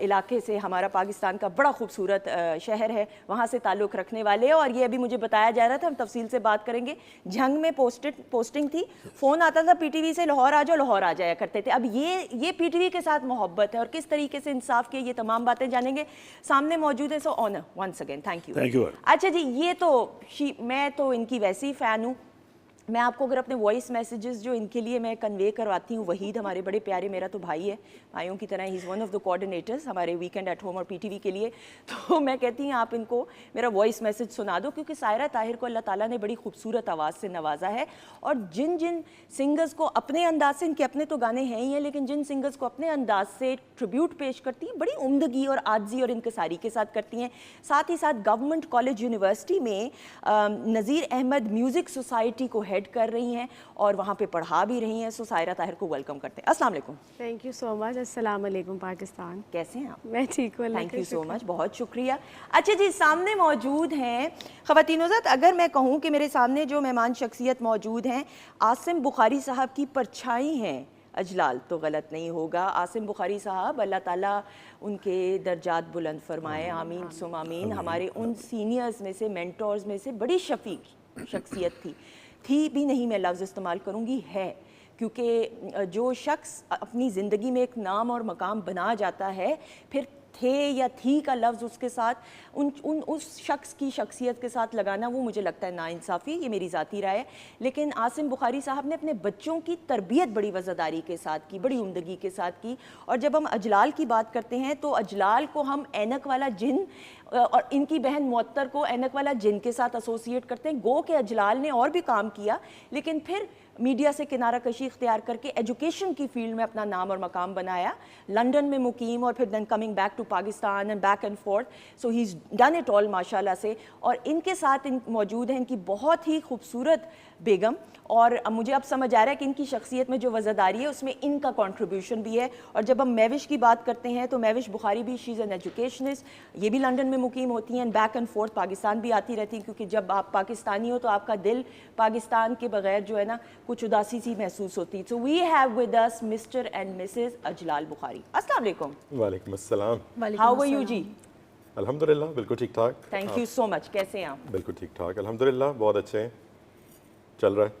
علاقے سے, ہمارا پاکستان کا بڑا خوبصورت شہر ہے, وہاں سے تعلق رکھنے والے. اور یہ ابھی مجھے بتایا جا رہا تھا, ہم تفصیل سے بات کریں گے, جھنگ میں پوسٹنگ تھی, فون آتا تھا پی ٹی وی سے لاہور آ جاؤ, لاہور آ جایا کرتے تھے. اب یہ پی ٹی وی کے ساتھ محبت ہے اور کس طریقے سے انصاف کے, یہ تمام باتیں جانیں گے. سامنے موجود ہے, so honour once again, thank you. اچھا جی, یہ تو میں تو ان کی ویسی ہی فین ہوں. میں آپ کو اگر اپنے وائس میسیجز جو ان کے لیے میں کنوے کرواتی ہوں, وحید ہمارے بڑے پیارے, میرا تو بھائی ہے, بھائیوں کی طرح, he is one of the coordinators ہمارے ویکینڈ ایٹ ہوم اور پی ٹی وی کے لیے. تو میں کہتی ہوں آپ ان کو میرا وائس میسیج سنا دو, کیونکہ سائرہ طاہر کو اللہ تعالیٰ نے بڑی خوبصورت آواز سے نوازا ہے. اور جن سنگرز کو اپنے انداز سے, ان کے اپنے تو گانے ہیں ہی ہیں, لیکن جن سنگرز کو اپنے انداز سے ٹریبیوٹ پیش کرتی ہیں, بڑی عمدگی اور عاجزی اور انکساری کے ساتھ کرتی ہیں. ساتھ ہی ساتھ گورنمنٹ کالج یونیورسٹی میں نذیر احمد میوزک سوسائٹی کو ہیڈ کر رہی ہیں اور وہاں پہ پڑھا بھی رہی ہیں. سو سائرہ طاہر کو ویلکم کرتے ہیں. السلام علیکم. تھینک یو سو مچ. السلام علیکم پاکستان. کیسے ہیں آپ؟ میں ٹھیک ہوں. تھینک یو سو مچ, بہت شکریہ. اچھا جی, سامنے موجود ہیں خواتین و حضرات, اگر میں کہوں کہ میرے سامنے جو مہمان شخصیت موجود ہیں, عاصم بخاری صاحب کی پرچھائی ہیں اجلال, تو غلط نہیں ہوگا. عاصم بخاری صاحب, اللہ تعالیٰ ان کے درجات بلند فرمائے, آمین سم آمین. ہمارے ان سینئرز میں سے, مینٹورز میں سے بڑی شفیق شخصیت تھی بھی نہیں, میں لفظ استعمال کروں گی, ہے. کیونکہ جو شخص اپنی زندگی میں ایک نام اور مقام بنا جاتا ہے, پھر تھے یا تھی کا لفظ اس کے ساتھ اس شخص کی شخصیت کے ساتھ لگانا, وہ مجھے لگتا ہے ناانصافی. یہ میری ذاتی رائے ہے. لیکن عاصم بخاری صاحب نے اپنے بچوں کی تربیت بڑی وزاداری کے ساتھ کی, بڑی عمدگی کے ساتھ کی. اور جب ہم اجلال کی بات کرتے ہیں تو اجلال کو ہم اینک والا جن اور ان کی بہن معطر کو اینک والا جن کے ساتھ ایسوسیٹ کرتے ہیں. گو کہ اجلال نے اور بھی کام کیا, لیکن پھر میڈیا سے کنارہ کشی اختیار کر کے ایجوکیشن کی فیلڈ میں اپنا نام اور مقام بنایا, لنڈن میں مقیم, اور پھر then coming back to Pakistan and back and forth. So he is done it all ماشاء اللہ سے. اور ان کے ساتھ موجود ہیں ان کی بہت ہی خوبصورت بیگم, اور مجھے اب سمجھ آ رہا ہے کہ ان کی شخصیت میں جو وزاداری ہے اس میں ان کا کنٹریبیوشن بھی ہے. اور جب ہم مہوش کی بات کرتے ہیں تو مہوش بخاری بھی, شی از این ایجوکیشنسٹ, یہ بھی لنڈن میں مقیم ہوتی ہیں, بیک اینڈ فورتھ پاکستان بھی آتی رہتی ہیں, کیونکہ جب آپ پاکستانی ہو تو آپ کا دل پاکستان کے بغیر جو ہے نا کچھ اداسی سی محسوس ہوتی. So we have with us Mr and Mrs Ijlal Bukhari. السلام علیکم. وعلیکم السلام. ہاؤ آر یو جی؟ الحمدللہ بالکل ٹھیک ٹھاک. Thank you so much. کیسے ہیں آپ؟ بالکل ٹھیک ٹھاک الحمدللہ, بہت اچھے ہیں, چل رہا ہے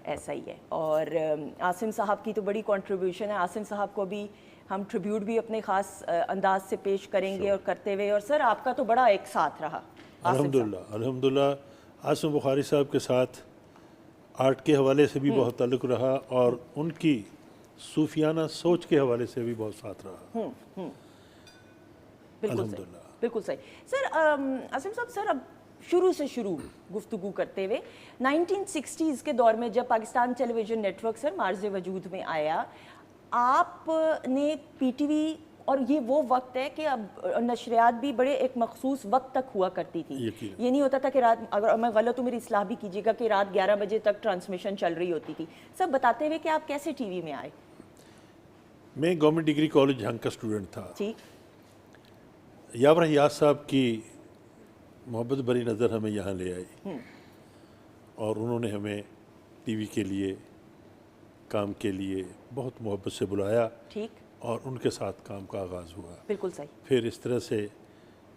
ایسا ہی ہے. اور عاصم صاحب کی تو بڑی کنٹریبیوشن ہے. عاصم صاحب کو بھی ہم ٹریبیوٹ بھی اپنے خاص انداز سے پیش کریں گے اور کرتے ہوئے. اور سر آپ کا تو بڑا ایک ساتھ رہا. الحمدللہ عاصم بخاری صاحب کے ساتھ آرٹ کے حوالے سے بھی بہت تعلق رہا, اور ان کی صوفیانہ سوچ کے حوالے سے بھی بہت ساتھ رہا. الحمدللہ بالکل صحیح. سر عاصم صاحب, سر اب شروع گفتگو کرتے ہوئے 1960s کے دور میں جب پاکستان ٹیلی ویژن نیٹ ورک سر مارز وجود میں آیا, آپ نے پی ٹی وی, اور یہ وہ وقت ہے کہ اب نشریات بھی بڑے ایک مخصوص وقت تک ہوا کرتی تھی. یہ نہیں ہوتا تھا کہ رات, اگر میں غلط ہوں میری اصلاح بھی کیجیے گا, کہ رات 11 بجے تک ٹرانسمیشن چل رہی ہوتی تھی. سب بتاتے ہوئے کہ آپ کیسے ٹی وی میں آئے. میں گورنمنٹ ڈگری کالج جھنگ کا اسٹوڈنٹ تھا. ٹھیک. یاور حیات صاحب کی محبت بری نظر ہمیں یہاں لے آئی, اور انہوں نے ہمیں ٹی وی کے لیے کام کے لیے بہت محبت سے بلایا. ٹھیک. اور ان کے ساتھ کام کا آغاز ہوا. بالکل صحیح. پھر اس طرح سے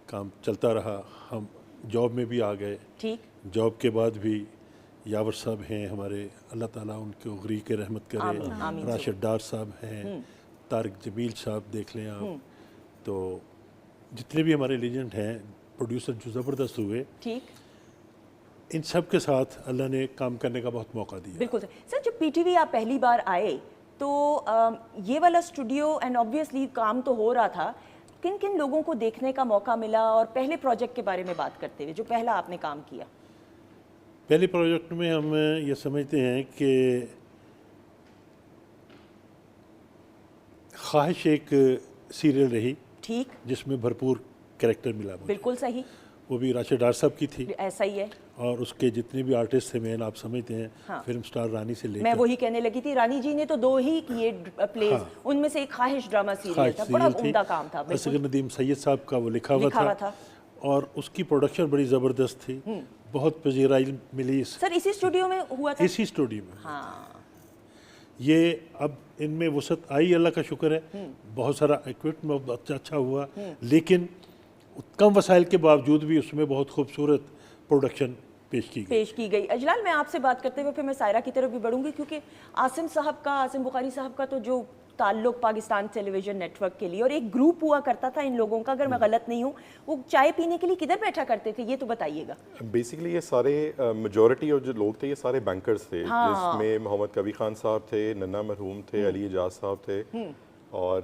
کام چلتا رہا. ہم جاب میں بھی آ گئے. ٹھیک. جاب کے بعد بھی یاور صاحب ہیں ہمارے, اللہ تعالیٰ ان کو غریق رحمت کرے. راشد ڈار صاحب ہیں, طارق جمیل صاحب دیکھ لیں آپ. تو جتنے بھی ہمارے لیجنڈ ہیں, پروڈیوسر جو زبردست ہوئے, ٹھیک, ان سب کے ساتھ اللہ نے کام کرنے کا بہت موقع دیا. بالکل سر. جب پی ٹی وی آپ پہلی بار آئے تو یہ والا اسٹوڈیو, اینڈ آبویسلی کام تو ہو رہا تھا, کن کن لوگوں کو دیکھنے کا موقع ملا, اور پہلے پروجیکٹ کے بارے میں بات کرتے ہوئے جو پہلا آپ نے کام کیا. پہلے پروجیکٹ میں ہم یہ سمجھتے ہیں کہ خواہش ایک سیریل رہی, ٹھیک, جس میں بھرپور کریکٹر ملا. بالکل صحیح. وہ بھی راشد ڈار صاحب کی تھی. ایسا ہی ہے. اور اس کے جتنے بھی آرٹسٹ تھے, مین آپ سمجھتے ہیں, فلم سٹار رانی سے لے کر, میں وہی کہنے لگی تھی, رانی جی نے تو 2 ہی کیے پلیز, ان میں سے ایک خواہش ڈرامہ سیریل تھا, بڑا عمدہ کام تھا. اصغر ندیم سید صاحب کا وہ لکھا ہوا تھا, اور اس کی پروڈکشن بڑی زبردست تھی, بہت پذیرائی ملی. سر اسی اسٹوڈیو میں ہوا تھا. اسی اسٹوڈیو میں. ہاں. یہ اب ان میں وسعت آئی, اللہ کا شکر ہے, بہت سارا ایکوپمنٹ اچھا ہوا, لیکن کم وسائل کے باوجود بھی اس میں بہت خوبصورت پروڈکشن پیش کی گئی. اجلال, میں آپ سے بات کرتے ہوئے پھر میں سائرہ کی طرف بھی بڑھوں گی, کیونکہ عاصم بخاری صاحب کا تو جو تعلق پاکستان ٹیلی ویژن نیٹ ورک کے لیے, اور ایک گروپ ہوا کرتا تھا ان لوگوں کا, اگر میں غلط نہیں ہوں, وہ چائے پینے کے لیے کدھر بیٹھا کرتے تھے, یہ تو بتائیے گا. بیسیکلی یہ سارے میجورٹی اور جو لوگ تھے یہ سارے بینکرز تھے, جس میں محمد کبیر خان صاحب تھے, ننا مرحوم تھے, علی اعجاز صاحب تھے, اور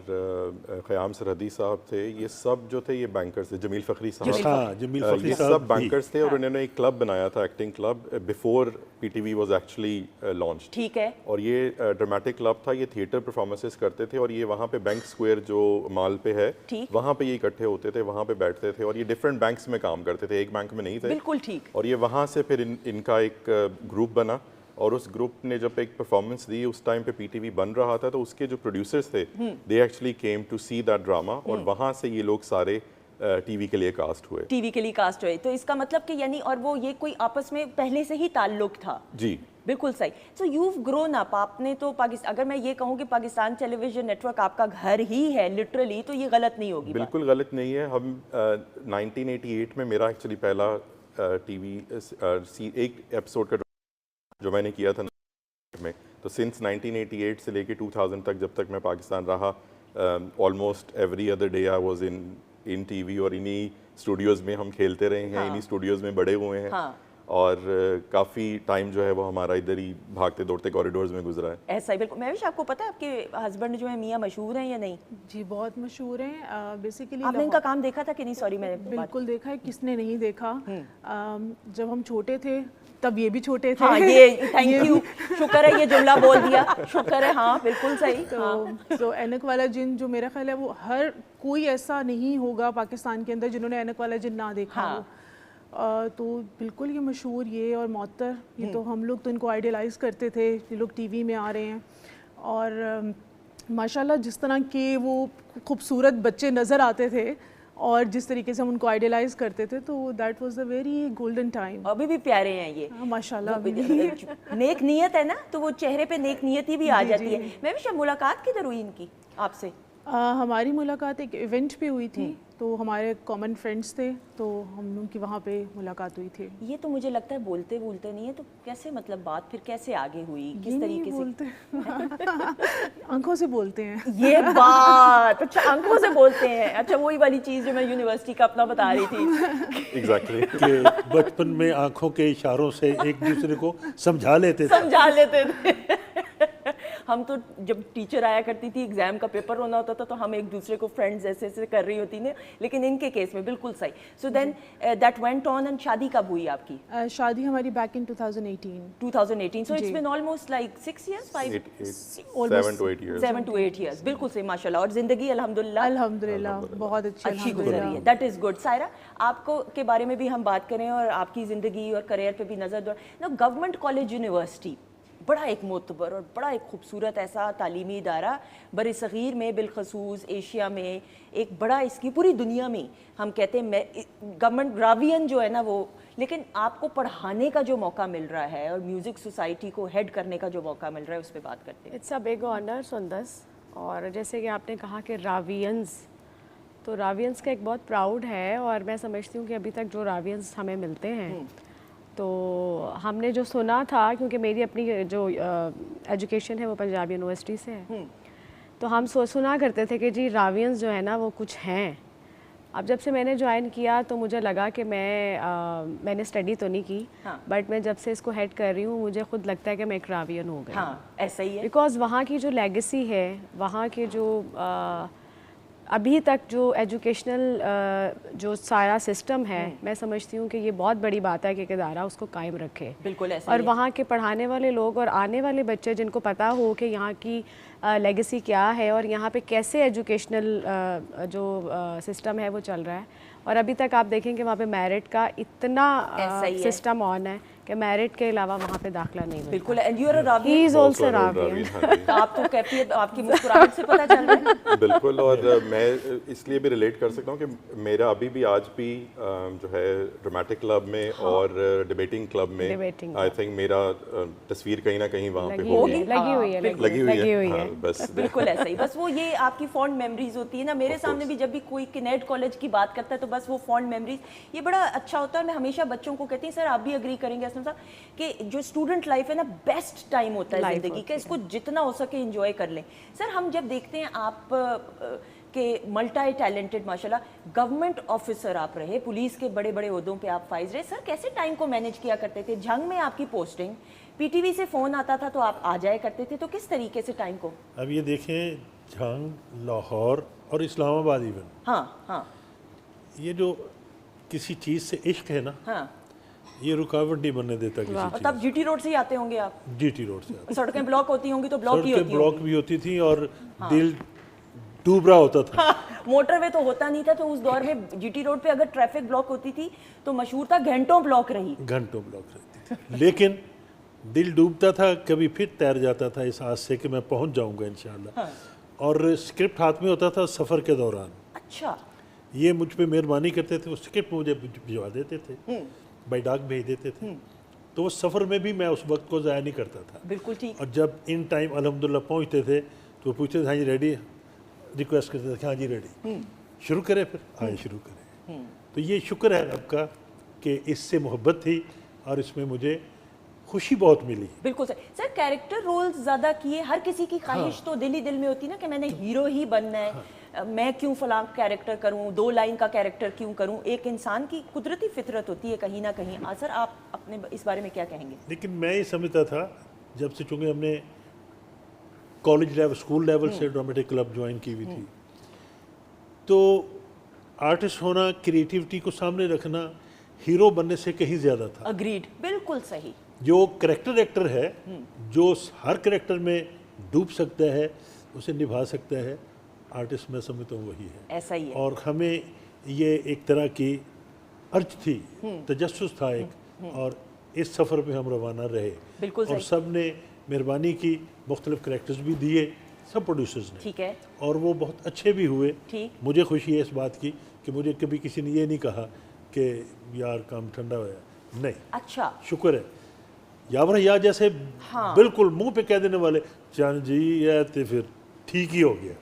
قیام سرحدی صاحب تھے. یہ سب جو تھے یہ بینکرز تھے, جمیل فخری صاحب, یہ سب بینکرز تھے, اور انہوں نے ایک کلب بنایا تھا, acting club, before P T V was actually launch. ٹھیک ہے. اور یہ ڈراماٹک کلب تھا, یہ تھیٹر پرفارمنسز کرتے تھے, اور یہ وہاں پہ بینک اسکوائر جو مال پہ ہے وہاں پہ یہ اکٹھے ہوتے تھے, وہاں پہ بیٹھتے تھے, اور یہ ڈفرینٹ بینکس میں کام کرتے تھے, ایک بینک میں نہیں تھے. بالکل ٹھیک. اور یہ وہاں سے پھر ان کا ایک گروپ بنا, اور اس گروپ نے جب ایک پرفارمنس دی, اس ٹائم پہ پی ٹی وی بن رہا تھا, تو اس کے جو پروڈیوسرز تھے they actually came to see that drama, اور وہاں سے یہ لوگ سارے ٹی وی کے لیے کاسٹ ہوئے. تو اس کا مطلب کہ یعنی, اور وہ یہ کوئی آپس میں پہلے سے ہی تعلق تھا. جی بالکل صحیح. سو یو گرون اپ, آپ نے تو اگر میں یہ کہوں کہ پاکستان ٹیلی ویژن نیٹ ورک آپ کا گھر ہی ہے لٹرلی, تو یہ غلط نہیں ہوگی. بالکل غلط نہیں ہے. ہم 1988 میں میرا ایکچولی پہلا ٹی وی ایک ایپیسوڈ کا جو میں نے کیا تھا میں, تو سنس 1988 سے لے کے 2000 تک, جب تک میں پاکستان رہا, almost every other day I was in T V, اور انہی اسٹوڈیوز میں ہم کھیلتے رہے ہیں, انہی اسٹوڈیوز میں بڑے ہوئے ہیں, اور کافی ٹائم جو ہے وہ ہمارا ادھر ہی بھاگتے دوڑتے کوریڈورز میں گزرا ہے. ایسا ہی بالکل. مہوش, آپ کو پتہ ہے آپ کے ہسبینڈ جو ہیں میاں مشہور ہیں یا نہیں؟ جی بہت مشہور ہیں. بیسیکلی آپ نے ان کا کام دیکھا تھا کہ نہیں؟ سوری, میں بالکل دیکھا ہے, کس نے نہیں دیکھا. جب ہم چھوٹے تھے تب یہ بھی چھوٹے تھے. ہاں, یہ تھینک یو, شکر ہے یہ جملہ بول دیا, شکر ہے. ہاں بالکل صحیح. تو اینک والا جن جو میرا خیال ہے وہ ہر کوئی ایسا نہیں ہوگا پاکستان کے اندر جنہوں نے اینک والا جن نہ دیکھا ہو. تو بالکل یہ مشہور, یہ اور معطر, یہ تو ہم لوگ تو ان کو آئیڈیلائز کرتے تھے, یہ لوگ ٹی وی میں آ رہے ہیں, اور ماشاءاللہ جس طرح کے وہ خوبصورت بچے نظر آتے تھے اور جس طریقے سے ہم ان کو آئیڈیلائز کرتے تھے, تو that was a very golden time. ابھی بھی پیارے ہیں یہ ماشاءاللہ. نیک نیت ہے نا, تو وہ چہرے پہ نیک نیتی بھی آ جاتی ہے. میں بھی ملاقات کدھر ہوئی ان کی آپ سے؟ ہماری ملاقات ایک ایونٹ پہ ہوئی تھی, تو ہمارے کامن فرینڈس تھے, تو ہم لوگوں کی وہاں پہ ملاقات ہوئی تھی. یہ تو مجھے لگتا ہے بولتے نہیں ہے, تو کیسے مطلب بات پھر کیسے آگے ہوئی, کس طریقے سے؟ آنکھوں سے بولتے ہیں. یہ بات, اچھا آنکھوں سے بولتے ہیں. اچھا, وہی والی چیز جو میں یونیورسٹی کا اپنا بتا رہی تھی. ایگزیکٹلی, کہ بچپن میں آنکھوں کے اشاروں سے ایک دوسرے کو سمجھا لیتے تھے. ہم تو جب ٹیچر آیا کرتی تھی, ایگزام کا پیپر ہونا ہوتا تھا, تو ہم ایک دوسرے کو فرینڈز ایسے کر رہی ہوتی ہیں, لیکن ان کے کیس میں بالکل صحیح. So then that went on, and شادی کب ہوئی آپ کی؟ شادی ہماری back in 2018. So it's been almost like 6 years, 7 to 8 years. بالکل صحیح, ماشاء اللہ. اور زندگی الحمدللہ بہت اچھی گزر رہی ہے. That is good. سائرہ, آپ کو کے بارے میں بھی ہم بات کریں, اور آپ کی زندگی اور کریئر پہ بھی نظر دوڑیں. گورنمنٹ کالج یونیورسٹی بڑا ایک معتبر اور بڑا ایک خوبصورت ایسا تعلیمی ادارہ بر صغیر میں, بالخصوص ایشیا میں, ایک بڑا, اس کی پوری دنیا میں ہم کہتے ہیں گورنمنٹ راوین جو ہے نا وہ, لیکن آپ کو پڑھانے کا جو موقع مل رہا ہے اور میوزک سوسائٹی کو ہیڈ کرنے کا جو موقع مل رہا ہے, اس پہ بات کرتے ہیں. اٹس اے بگ آنر سندس. اور جیسے کہ آپ نے کہا کہ راوینز, تو راوینز کا ایک بہت پراؤڈ ہے, اور میں سمجھتی ہوں کہ ابھی تک جو راوینز ہمیں ملتے ہیں, تو ہم نے جو سنا تھا, کیونکہ میری اپنی جو ایجوکیشن ہے وہ پنجاب یونیورسٹی سے ہے, تو ہم سنا کرتے تھے کہ جی راوینز جو ہے نا وہ کچھ ہیں. اب جب سے میں نے جوائن کیا تو مجھے لگا کہ میں نے اسٹڈی تو نہیں کی, بٹ میں جب سے اس کو ہیڈ کر رہی ہوں مجھے خود لگتا ہے کہ میں ایک راوین ہو گئی. ہاں ایسا ہی ہے, بیکاز وہاں کی جو لیگیسی ہے, وہاں کے جو ابھی تک جو ایجوکیشنل جو سارا سسٹم ہے, میں سمجھتی ہوں کہ یہ بہت بڑی بات ہے کہ ایک ادارہ اس کو قائم رکھے. بالکل ایسا. اور وہاں کے پڑھانے والے لوگ اور آنے والے بچے جن کو پتہ ہو کہ یہاں کی لیگیسی کیا ہے, اور یہاں پہ کیسے ایجوکیشنل جو سسٹم ہے وہ چل رہا ہے. اور ابھی تک آپ دیکھیں کہ وہاں پہ میرٹ کا اتنا سسٹم آن ہے کہ میرٹ کے علاوہ وہاں پہ داخلہ نہیں ملتا. بالکل. And you are a Ravi. He is also Ravi. آپ کو کیفیت آپ کی مسکراہٹ سے پتہ چل رہا ہے. بالکل. اور میں اس لیے بھی ریلیٹ کر سکتا ہوں کہ میرا ابھی بھی آج بھی جو ہے ڈرامٹک کلب میں اور ڈیبیٹنگ کلب میں آئی تھنک میرا تصویر کہیں نہ کہیں وہاں پہ ہوگی, لگی ہوئی ہے. بس بالکل ایسا ہی. بس وہ یہ آپ کی فونڈ میموریز ہوتی ہے نا. میرے سامنے بھی جب بھی کوئی کنیڈ کالج کی بات کرتا ہے تو بس وہ فونڈ میموریز, یہ بڑا اچھا ہوتا ہے. میں ہمیشہ بچوں کو کہتی ہوں, سر آپ بھی اگری کریں گے اسلم صاحب, کہ جو اسٹوڈنٹ لائف ہے نا بیسٹ ٹائم ہوتا ہے زندگی کا, اس کو جتنا ہو سکے انجوائے کر لیں. سر ہم جب دیکھتے ہیں آپ کہ ملٹی ٹیلنٹڈ ماشاءاللہ گورنمنٹ آفیسر آپ رہے, پولیس کے بڑے بڑے عہدوں پہ آپ فائز رہے, سر کیسے ٹائم کو مینیج کیا کرتے تھے؟ جھنگ میں آپ کی پوسٹنگ, پی ٹی وی سے فون آتا تھا تو آپ آ جائے کرتے تھے, تو کس طریقے سے ٹائم کو؟ اب یہ دیکھیں, جھنگ, لاہور اور اسلام آباد ایون, ہاں ہاں, یہ جو کسی چیز سے عشق ہے نا, ہاں, یہ رکاوٹ نہیں بننے دیتا کسی اور چیز. تب جی ٹی روڈ سے ہی آتے ہوں گے آپ؟ جی ٹی روڈ سے آتے, سڑکیں بلاک ہوتی ہوں گی تو بلاک ہی سڑکیں ہوتی بلاک بھی ہوتی تھیں اور دل ڈوب رہا ہوتا تھا. موٹر وے تو ہوتا نہیں تھا, تو اس دور میں جی ٹی روڈ پہ اگر ٹریفک بلاک ہوتی تھی تو مشہور تھا گھنٹوں بلاک رہی. گھنٹوں بلاک رہتی تھی, لیکن دل ڈوبتا تھا, کبھی پھر تیر جاتا تھا اس آس سے کہ میں پہنچ جاؤں گا انشاءاللہ. اور اسکرپٹ ہاتھ میں ہوتا تھا سفر کے دوران. اچھا, یہ مجھ پہ مہربانی کرتے تھے, وہ اسکرپٹ مجھے بھجوا دیتے تھے, بائی ڈاک بھیج دیتے تھے, تو وہ سفر میں بھی میں اس وقت کو ضائع نہیں کرتا تھا. بالکل ٹھیک. اور جب ان ٹائم الحمدللہ پہنچتے تھے تو وہ پوچھتے تھے ہاں جی ریڈی, ریکویسٹ کرتے تھے ہاں جی ریڈی, شروع کریں, پھر آئے شروع کریں. تو یہ شکر ہے رب کا کہ اس سے محبت تھی اور اس میں مجھے خوشی بہت ملی. بالکل سر, کیریکٹر رول زیادہ کیے, ہر کسی کی خواہش تو دل ہی دل میں ہوتی نا کہ میں نے ہیرو ہی بننا ہے, میں کیوں فلاں کیریکٹر کروں, 2 لائن کا کیریکٹر کیوں کروں. ایک انسان کی قدرتی فطرت ہوتی ہے کہیں نہ کہیں. سر آپ اپنے اس بارے میں کیا کہیں گے؟ لیکن میں یہ سمجھتا تھا جب سے, چونکہ ہم نے کالج لیول, اسکول لیول سے ڈرامٹک کلب جوائن کی ہوئی تھی, تو آرٹسٹ ہونا, کریٹیوٹی کو سامنے رکھنا ہیرو بننے سے کہیں زیادہ تھا. اگریڈ, بالکل صحیح. جو کریکٹر ایکٹر ہے, جو ہر کریکٹر میں ڈوب سکتا ہے, اسے نبھا سکتا ہے, آرٹسٹ میں سمجھتا ہوں وہی ہے. ایسا ہی ہے. اور ہمیں یہ ایک طرح کی ارج تھی, تجسس تھا ایک, اور اس سفر پہ ہم روانہ رہے. بالکل صحیح. اور سب نے مہربانی کی, مختلف کریکٹرز بھی دیے سب پروڈیوسرز نے. ٹھیک ہے. اور وہ بہت اچھے بھی ہوئے. ٹھیک. مجھے خوشی ہے اس بات کی کہ مجھے کبھی کسی نے یہ نہیں کہا کہ یار کام ٹھنڈا ہوا, نہیں. اچھا, شکر ہے. یاور یا جیسے بالکل منہ پہ کہہ دینے والے, چاند جی یہ تو پھر ٹھیک ہی ہو گیا.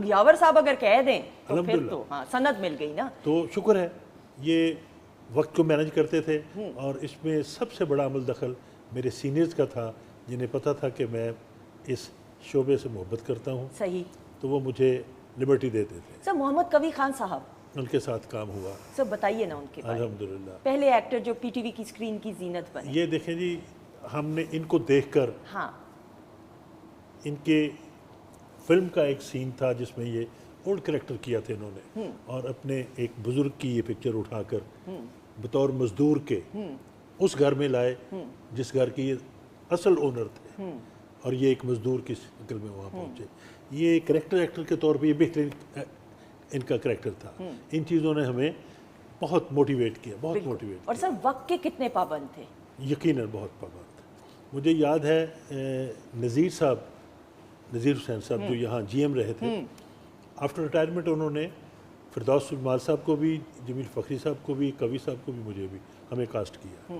یاور صاحب اگر کہہ دیں تو پھر الحمدللہ. تو ہاں سند مل گئی نا. تو شکر ہے. یہ وقت کو مینج کرتے تھے, اور اس میں سب سے بڑا عمل دخل میرے سینئرز کا تھا, جنہیں پتہ تھا کہ میں اس شعبے سے محبت کرتا ہوں. صحیح. تو وہ مجھے لبرٹی دیتے تھے. سر محمد کبھی خان صاحب, ان کے ساتھ کام ہوا. سر بتائیے نا ان کے بارے میں. الحمدللہ. پہلے ایکٹر جو پی ٹی وی کی اسکرین کی زینت بنے. یہ دیکھیں جی, ہم نے ان کو دیکھ کر, ہاں, ان کے فلم کا ایک سین تھا جس میں یہ اولڈ کریکٹر کیا تھا انہوں نے, اور اپنے ایک بزرگ کی یہ پکچر اٹھا کر بطور مزدور کے اس گھر میں لائے جس گھر کی یہ اصل اونر تھے, اور یہ ایک مزدور کی شکل میں وہاں پہنچے. یہ کریکٹر ایکٹر کے طور پہ یہ بہترین ان کا کریکٹر تھا. ان چیزوں نے ہمیں بہت موٹیویٹ کیا, بہت موٹیویٹ. اور سر وقت کے کتنے پابند تھے؟ یقیناً بہت پابند. مجھے یاد ہے نذیر صاحب, نذیر حسین صاحب جو یہاں جی ایم رہے تھے, آفٹر ریٹائرمنٹ انہوں نے فردوس جمال صاحب کو بھی, جمیل فخری صاحب کو بھی, کبھی صاحب کو بھی, مجھے بھی, ہمیں کاسٹ کیا.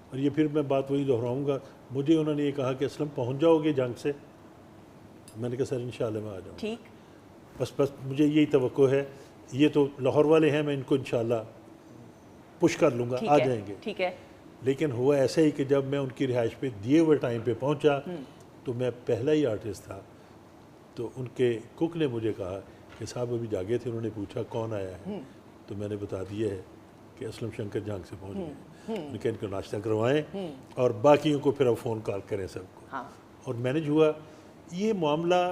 اور یہ پھر میں بات وہی دہراؤں گا, مجھے انہوں نے یہ کہا کہ اسلم پہنچ جاؤ گے جنگ سے. میں نے کہا سر انشاءاللہ میں آ جاؤں. ٹھیک. بس مجھے یہی توقع ہے, یہ تو لاہور والے ہیں, میں ان کو انشاءاللہ پش کر لوں گا, آ جائیں گے. ٹھیک ہے. لیکن ہوا ایسا ہی کہ جب میں ان کی رہائش پہ دیے ہوئے ٹائم پہ پہنچا تو میں پہلا ہی آرٹسٹ تھا. تو ان کے کک نے مجھے کہا کہ صاحب ابھی جاگے تھے, انہوں نے پوچھا کون آیا ہے, تو میں نے بتا دیا ہے کہ اسلم شنکر جھانگ سے پہنچ گئے. ان کے ان کو ناشتہ کروائیں اور باقیوں کو پھر اب فون کال کریں سب کو. اور مینیج ہوا. یہ معاملہ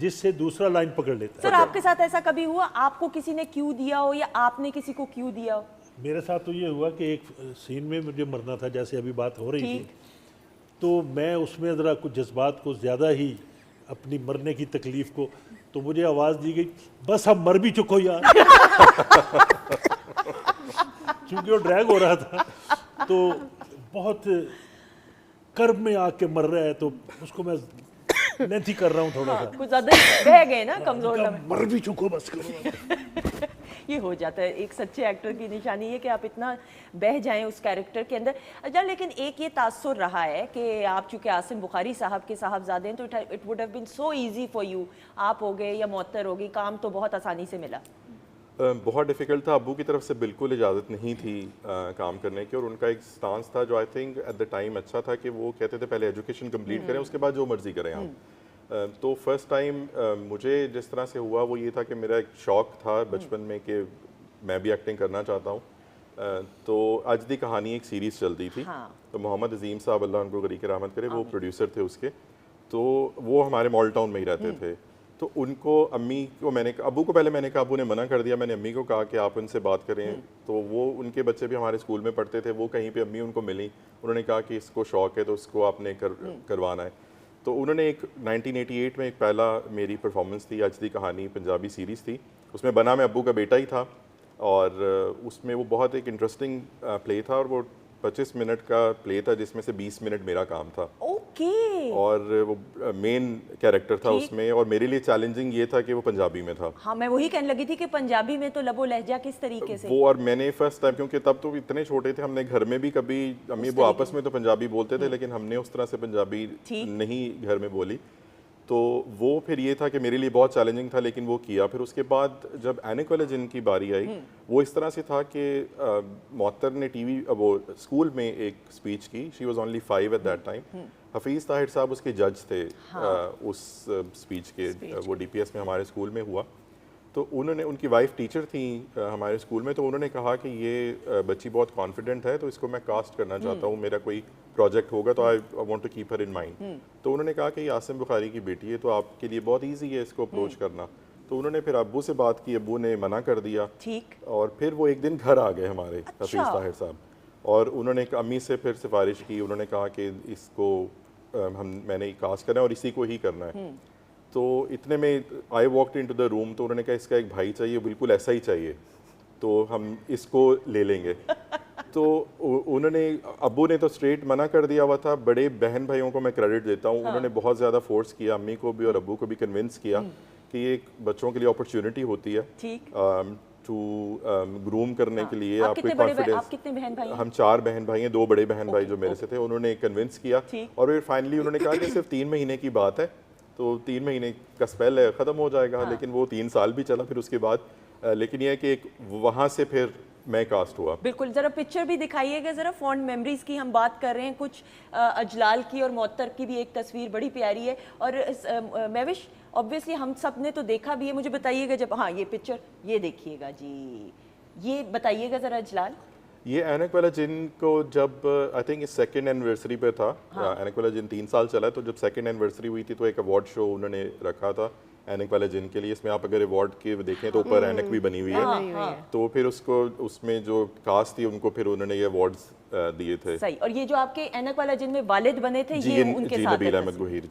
جس سے دوسرا لائن پکڑ لیتا سر آپ کے ساتھ ایسا کبھی ہوا آپ کو کسی نے کیوں دیا ہو یا آپ نے کسی کو کیوں دیا ہو؟ ہے. میرے ساتھ تو یہ ہوا کہ ایک سین میں مجھے مرنا تھا، جیسے ابھی بات ہو رہی تھی، تو میں اس میں ذرا کچھ جذبات کو زیادہ ہی اپنی مرنے کی تکلیف کو، تو مجھے آواز دی گئی بس اب مر بھی چکو یار. چونکہ وہ ڈریگ ہو رہا تھا تو بہت کرب میں آ کے مر رہا ہے، تو اس کو میں لینتھی کر رہا ہوں تھوڑا سا، کچھ زیادہ بہ گئے نا کمزور لمحے. مر بھی چکو بس کرو. یہ ہو جاتا ہے، ایک سچے ایکٹر کی نشانی ہے کہ آپ اتنا بہہ جائیں اس کیریکٹر کے اندر. اچھا لیکن ایک یہ تاثر رہا ہے کہ آپ چونکہ عاصم بخاری صاحب کے صاحبزادے ہیں تو it would have been so easy for you, آپ ہو گئے یا معطر ہوگی، کام تو بہت آسانی سے ملا. بہت ڈیفیکلٹ تھا. ابو کی طرف سے بالکل اجازت نہیں تھی کام کرنے کی، اور ان کا ایک سٹانس تھا جو I think at the time اچھا تھا کہ وہ کہتے تھے پہلے ایجوکیشن کمپلیٹ کریں اس کے بعد جو مرضی کریں آپ. تو فرسٹ ٹائم مجھے جس طرح سے ہوا وہ یہ تھا کہ میرا ایک شوق تھا بچپن میں کہ میں بھی ایکٹنگ کرنا چاہتا ہوں. تو آج دی کہانی ایک سیریز چلتی تھی، تو محمد عظیم صاحب اللہ ان کو غریق رحمت کرے وہ پروڈیوسر تھے اس کے، تو وہ ہمارے مال ٹاؤن میں ہی رہتے تھے. تو ان کو امی کو میں نے ابو کو پہلے میں نے کہا، ابو نے منع کر دیا، میں نے امی کو کہا کہ آپ ان سے بات کریں. تو وہ ان کے بچے بھی ہمارے اسکول میں پڑھتے تھے، وہ کہیں پہ امی ان کو ملی، انہوں نے کہا کہ اس کو شوق ہے تو اس کو آپ نے کروانا ہے. تو انہوں نے ایک 1988 میں ایک پہلا میری پرفارمنس تھی، آج دی کہانی پنجابی سیریز تھی، اس میں بنا میں ابو کا بیٹا ہی تھا، اور اس میں وہ بہت ایک انٹرسٹنگ پلے تھا، اور وہ 25 منٹ کا پلے تھا جس میں سے 20 منٹ میرا کام تھا. اور وہ مین کیریکٹر تھا اس میں، اور میرے لیے چیلنجنگ یہ تھا کہ وہ پنجابی میں تھا. ہاں میں وہی کہنے لگی تھی کہ پنجابی میں تو لب و لہجہ کس طریقے سے وہ، اور میں نے فرسٹ ٹائم، کیونکہ تب تو اتنے چھوٹے تھے، ہم نے گھر میں بھی کبھی امی ابو آپس میں تو پنجابی بولتے تھے لیکن ہم نے اس طرح سے پنجابی نہیں گھر میں بولی. تو وہ پھر یہ تھا کہ میرے لیے بہت چیلنجنگ تھا لیکن وہ کیا. پھر اس کے بعد جب اینک والے جن کی باری آئی وہ اس طرح سے تھا کہ معطر نے ٹی وی وہ اسکول میں ایک اسپیچ کی، she was only 5 at that time. Hafeez Tahir صاحب اس کے جج تھے اس اسپیچ کے، وہ ڈی پی ایس میں ہمارے اسکول میں ہوا. تو انہوں نے، ان کی وائف ٹیچر تھیں ہمارے اسکول میں، تو انہوں نے کہا کہ یہ بچی بہت کانفیڈنٹ ہے تو اس کو میں کاسٹ کرنا چاہتا ہوں، میرا کوئی پروجیکٹ ہوگا تو I want to keep her in mind. تو انہوں نے کہا کہ یہ عاصم بخاری کی بیٹی ہے تو آپ کے لیے بہت ایزی ہے اس کو اپروچ کرنا. تو انہوں نے پھر ابو سے بات کی، ابو نے منع کر دیا. اور پھر وہ ایک دن گھر آ گئے ہمارے حفیظ طاہر صاحب، اور انہوں نے امی سے پھر سفارش کی. انہوں نے کہا کہ اس کو میں نے کاسٹ کرنا ہے اور اسی کو ہی کرنا ہے. تو اتنے میں آئی واکڈ ان ٹو دا روم، تو انہوں نے کہا اس کا ایک بھائی چاہیے، بالکل ایسا ہی چاہیے، تو ہم اس کو لے لیں گے. تو انہوں نے، ابو نے تو اسٹریٹ منع کر دیا ہوا تھا. بڑے بہن بھائیوں کو میں کریڈٹ دیتا ہوں، انہوں نے بہت زیادہ فورس کیا، امی کو بھی اور ابو کو بھی کنونس کیا کہ یہ ایک بچوں کے لیے اپرچونٹی ہوتی ہے ٹو گروم کرنے کے لیے. آپ کو کانفیڈنس، ہم 4 بہن بھائی ہیں، 2 بڑے بہن بھائی جو میرے سے تھے، انہوں نے کنونس کیا. اور پھر فائنلی انہوں نے کہا کہ صرف 3 مہینے کی بات ہے، تو 3 مہینے کا اسپیل ہے، ختم ہو جائے گا. لیکن وہ 3 سال بھی چلا پھر اس کے بعد. لیکن یہ ہے کہ ایک وہاں سے پھر میں کاسٹ ہوا. بالکل. ذرا پکچر بھی دکھائیے گا ذرا، فونڈ میموریز کی ہم بات کر رہے ہیں، کچھ اجلال کی اور معطر کی بھی ایک تصویر بڑی پیاری ہے. اور مہوش obviously ہم سب نے تو دیکھا بھی ہے، مجھے بتائیے گا جب، ہاں یہ پکچر یہ دیکھیے گا جی، یہ بتائیے گا ذرا اجلال. یہ اینک والا جن کو جب I think us 2nd anniversary پہ تھا، اینک والا جن 3 سال چلا، تو جب 2nd اینیورسری ہوئی تھی تو ایک ایوارڈ شو انہوں نے رکھا تھا اینک والے جن کے لیے. اس میں آپ اگر ایوارڈ کے دیکھیں تو اوپر اینک بھی بنی ہوئی ہے. تو پھر اس کو، اس میں جو کاسٹ تھی ان کو پھر انہوں نے یہ ایوارڈز دیے تھے. صحیح. اور یہ جو آپ کے اینک والا جن میں والد بنے تھے، یہ ان کے ساتھ نبیل احمد گوہیر.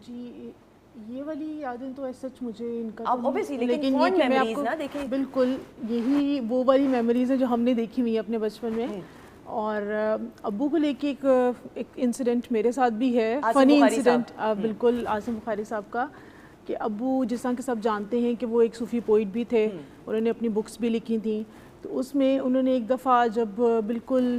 جی یہ والی یادیں تو سچ مجھے ان کا لیکن میں آپ کو بالکل یہی وہ والی میموریز ہیں جو ہم نے دیکھی ہوئی ہیں اپنے بچپن میں. اور ابو کو لے کے ایک انسیڈنٹ میرے ساتھ بھی ہے، فنی انسیڈنٹ بالکل عاصم بخاری صاحب کا، کہ ابو جس طرح کہ سب جانتے ہیں کہ وہ ایک صوفی پوئٹ بھی تھے، انہوں نے اپنی بکس بھی لکھی تھیں. تو اس میں انہوں نے ایک دفعہ جب بالکل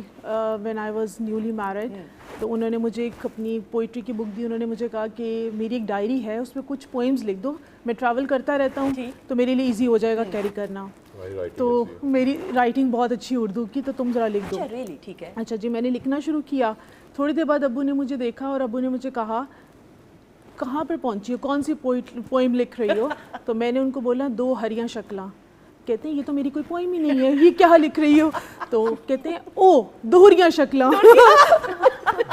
when I was newly married, تو انہوں نے مجھے ایک اپنی پوئٹری کی بک دی. انہوں نے مجھے کہا کہ میری ایک ڈائری ہے، اس میں کچھ پوئمز لکھ دو، میں ٹریول کرتا رہتا ہوں تو میرے لیے ایزی ہو جائے گا کیری کرنا. تو میری رائٹنگ بہت اچھی اردو کی، تو تم ذرا لکھ دو. ٹھیک ہے. اچھا جی، میں نے لکھنا شروع کیا. تھوڑی دیر بعد ابو نے مجھے دیکھا اور ابو نے مجھے کہا کہاں پہ پہنچی ہو، کون سی پوئم لکھ رہی ہو؟ تو میں نے ان کو بولا 2 ہریاں شکلاں. کہتے ہیں یہ تو میری کوئی پوئم ہی نہیں ہے، یہ کیا لکھ رہی ہو؟ تو کہتے ہیں او 2 ہریاں شکلاں.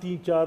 3, 4,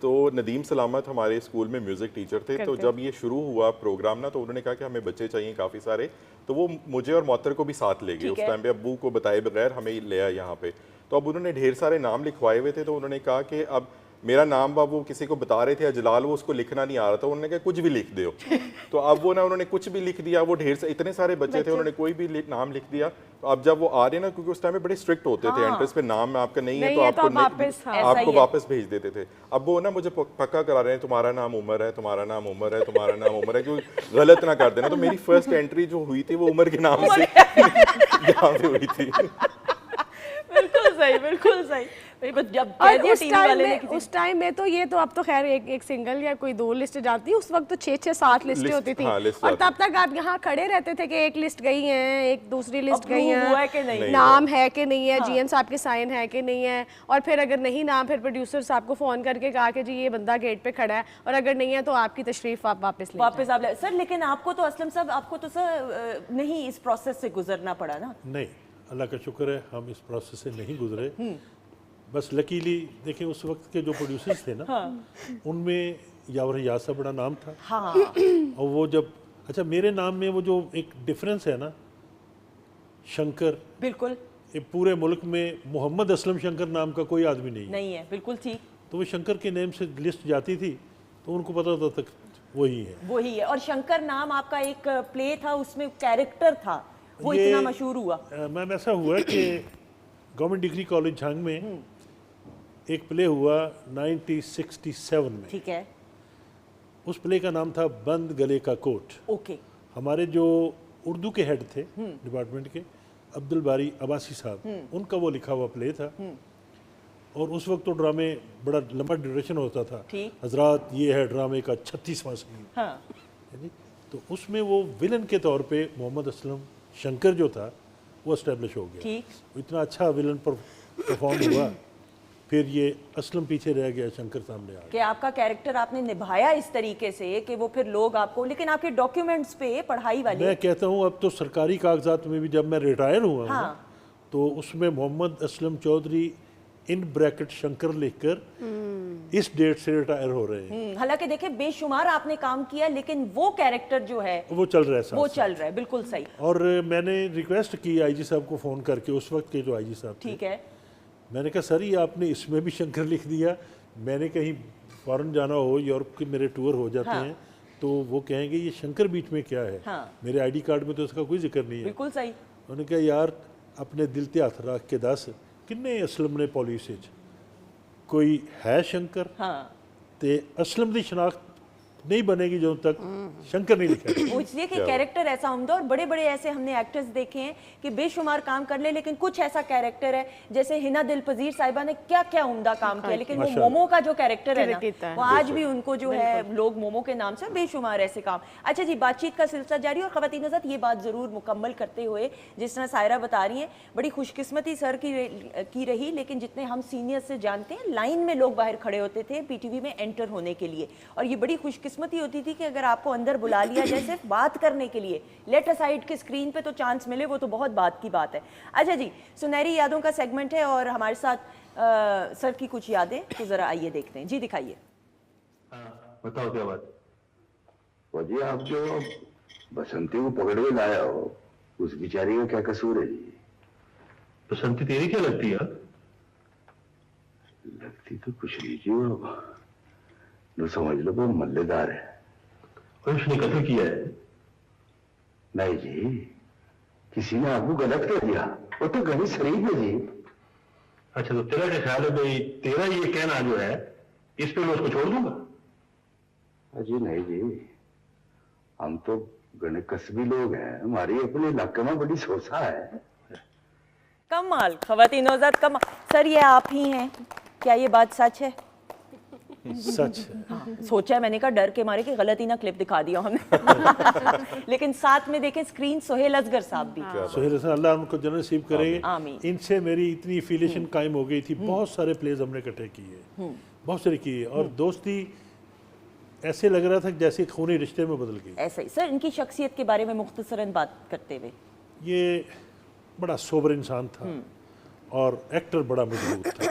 تو ندیم سلامت ہمارے اسکول میں میوزک ٹیچر تھے, تو جب یہ شروع ہوا پروگرام نا تو انہوں نے کہا کہ ہمیں بچے چاہیے کافی سارے, تو وہ مجھے اور معطر کو بھی ساتھ لے گئے. اس ٹائم پہ ابو کو بتائے بغیر ہمیں لے آئے یہاں پہ. تو اب انہوں نے ڈھیر سارے نام لکھوائے ہوئے تھے, تو انہوں نے کہا کہ اب میرا نام اب وہ کسی کو بتا رہے تھے اجلال, وہ اس کو لکھنا نہیں آ رہا تھا, انہوں نے کہا کچھ بھی لکھ دو. تو اب وہ نا انہوں نے کچھ بھی لکھ دیا, وہ ڈھیر سے اتنے سارے بچے تھے, انہوں نے کوئی بھی نام لکھ دیا. تو اب جب وہ آ رہے نا, کیونکہ اس ٹائم میں بڑے اسٹرکٹ ہوتے تھے, انٹرنس پہ نام آپ کا نہیں ہے تو آپ کو واپس بھیج دیتے تھے. اب وہ نا مجھے پکا کرا رہے ہیں تمہارا نام عمر ہے, تمہارا نام عمر ہے, تمہارا نام عمر ہے, کیونکہ غلط نہ کر دینا. تو میری فرسٹ انٹری جو ہوئی تھی وہ عمر کے نام سے یہاں پہ ہوئی تھی. بالکل صحیح, بالکل صحیح. جب اس ٹائم میں تو یہ تو اب تو خیر ایک سنگل یا کوئی 2 لسٹ جاتی, اس وقت تو 6-7 لسٹیں ہوتی تھی, اور تب تک آپ یہاں کھڑے رہتے تھے کہ ایک لسٹ گئی ہے, ایک دوسری لسٹ گئی ہے, نام ہے کہ نہیں ہے, جی این صاحب کے سائن ہے کہ نہیں ہے, اور پھر اگر نہیں نام, پھر پروڈیوسر صاحب کو فون کر کے کہا کہ جی یہ بندہ گیٹ پہ کھڑا ہے, اور اگر نہیں ہے تو آپ کی تشریف آپ واپس لیں. سر لیکن آپ کو تو اسلم صاحب, آپ کو تو سر نہیں اس پروسیس سے گزرنا پڑا نا؟ نہیں, اللہ کا شکر ہے ہم اس پروسیس سے نہیں گزرے. بس لکیلی دیکھیں اس وقت کے جو پروڈیوسرز تھے نا, ان میں یاور ریاض صاحب بڑا نام تھا. اور وہ جب اچھا میرے نام میں وہ جو ایک ڈفرینس ہے نا, شنکر, بالکل پورے ملک میں محمد اسلم شنکر نام کا کوئی آدمی نہیں ہے. بالکل ٹھیک. تو وہ شنکر کے نیم سے لسٹ جاتی تھی تو ان کو پتا ہوتا تھا وہی ہے. اور شنکر نام آپ کا ایک پلے تھا, اس میں کیریکٹر تھا, وہ اتنا مشہور ہوا. میم ایسا ہوا کہ گورنمنٹ ڈگری کالج جھانگ میں ایک پلے ہوا 1967 میں. ٹھیک ہے. اس پلے کا نام تھا بند گلے کا کوٹ. اوکے. ہمارے جو اردو کے ہیڈ تھے ڈپارٹمنٹ کے, عبد الباری عباسی صاحب, ان کا وہ لکھا ہوا پلے تھا. اور اس وقت تو ڈرامے بڑا لمبا ڈیوریشن ہوتا تھا, حضرات یہ ہے ڈرامے کا 36واں سین. تو اس میں وہ ولن کے طور پہ محمد اسلم شنکر جو تھا وہ اسٹیبلش ہو گیا. اتنا اچھا ولن پرفارم ہوا, پھر یہ اسلم پیچھے رہ گیا, شنکر سامنے آ گیا. کہ آپ کا کیریکٹر آپ نے نبھایا اس طریقے سے کہ وہ پھر لوگ آپ کو, لیکن آپ کے ڈاکیومنٹس پہ پڑھائی والی, میں کہتا ہوں اب تو سرکاری کاغذات میں بھی جب میں ریٹائر ہوا ہوں تو اس میں محمد اسلم چودھری ان بریکٹ شنکر لکھ کر اس ڈیٹ سے ریٹائر ہو رہے ہیں. حالانکہ دیکھیں بے شمار آپ نے کام کیا, لیکن وہ کیریکٹر جو ہے وہ چل رہا ہے. بالکل صحیح. اور میں نے ریکویسٹ کی آئی جی صاحب کو فون کر کے, اس وقت کے جو آئی جی صاحب تھے, ٹھیک ہے, میں نے کہا سر یہ آپ نے اس میں بھی شنکر لکھ دیا, میں نے کہیں فارن جانا ہو, یورپ کے میرے ٹور ہو جاتے ہیں تو وہ کہیں گے یہ شنکر بیچ میں کیا ہے, میرے آئی ڈی کارڈ میں تو اس کا کوئی ذکر نہیں ہے. بالکل صحیح. انہوں نے کہا یار اپنے دل تے ہاتھ رکھ کے دس کنے اسلم نے پالیسی کوئی ہے شنکر, تے اسلم دی شناخت نہیں بنے گی جو تک شنکر نہیں لکھا. وہ اس لیے کہ کیریکٹر ایسا عمدہ, اور بڑے بڑے ایسے ہم نے ایکٹرز دیکھے ہیں کہ بے شمار کام کر لے, لیکن کچھ ایسا کیریکٹر ہے جیسے ہنا دل پذیر صاحبہ نے کیا کیا عمدہ کام کیا, لیکن وہ مومو کا جو کیریکٹر ہے نا, وہ آج بھی ان کو جو ہے لوگ مومو کے نام سے, بے شمار ایسے کام. اچھا جی, بات چیت کا سلسلہ جاری. اور خواتین حضرات یہ بات ضرور مکمل کرتے ہوئے, جس طرح سائرہ بتا رہی ہیں, بڑی خوش قسمتی سر کی رہی, لیکن جتنے ہم سینئر سے جانتے ہیں, لائن میں لوگ باہر کھڑے ہوتے تھے پی ٹی وی میں انٹر ہونے کے لیے, اور یہ بڑی خوش قسمتی ہوتی تھی کہ اگر آپ کو اندر بلا لیا جائے صرف بات کرنے کے لیے, لیٹ اسائڈ کے اسکرین پہ تو چانس ملے, وہ تو بہت بات کی بات ہے. اچھا جی, سنہری یادوں کا سیگمنٹ ہے اور ہمارے ساتھ سر کی کچھ یادیں, تو ذرا آئیے دیکھتے ہیں. جی دکھائیے. بتاؤ کیا بات. وجہ آپ جو بسنتی کو پکڑ کے لایا ہو, اس بیچاری کا کیا قصور ہے جی؟ بسنتی تیری کیا لگتی ہے؟ لگتی تو کچھ نہیں جی, وہ سمجھ لو وہ ملے دار ہے. اور اس نے قتل کیا ہے؟ نہیں جی, کسی نے آپ کو غلط کر دیا, وہ تو گھر شریف ہے جی. اچھا تو تیرا کیا خیال ہے بھائی, تیرا یہ کہنا جو ہے اس پہ میں اس کو چھوڑ دوں گا؟ جی نہیں جی, ہم تو گنے قصبی لوگ ہیں, ہماری اپنے علاقے میں بڑی سوسا ہے. کمال خواتین حضرات, کمال. سر یہ آپ ہی ہیں کیا, یہ بات سچ ہے؟ سچ ہے. سوچا ہے میں نے کہا ڈر کے مارے کہ غلطی نہ کلپ دکھا دیا ہم نے, لیکن ساتھ میں دیکھیں اسکرین سہیل اصغر صاحب بھی. سہیل اصغر, اللہ ان کو جنت نصیب کرے. ان سے میری اتنی ایفیلیشن قائم ہو گئی تھی, بہت سارے پلیز ہم نے اکٹھے کیے, بہت سارے کیے, اور دوستی ایسے لگ رہا تھا جیسے خونی رشتے میں بدل گئی. ایسا ہی. سر ان کی شخصیت کے بارے میں مختصراً بات کرتے ہوئے. یہ بڑا سوبر انسان تھا اور ایکٹر بڑا مضبوط تھا.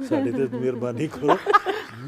ਸਾਡੇ ਤੇ ਮਿਹਰਬਾਨੀ ਕਰੋ।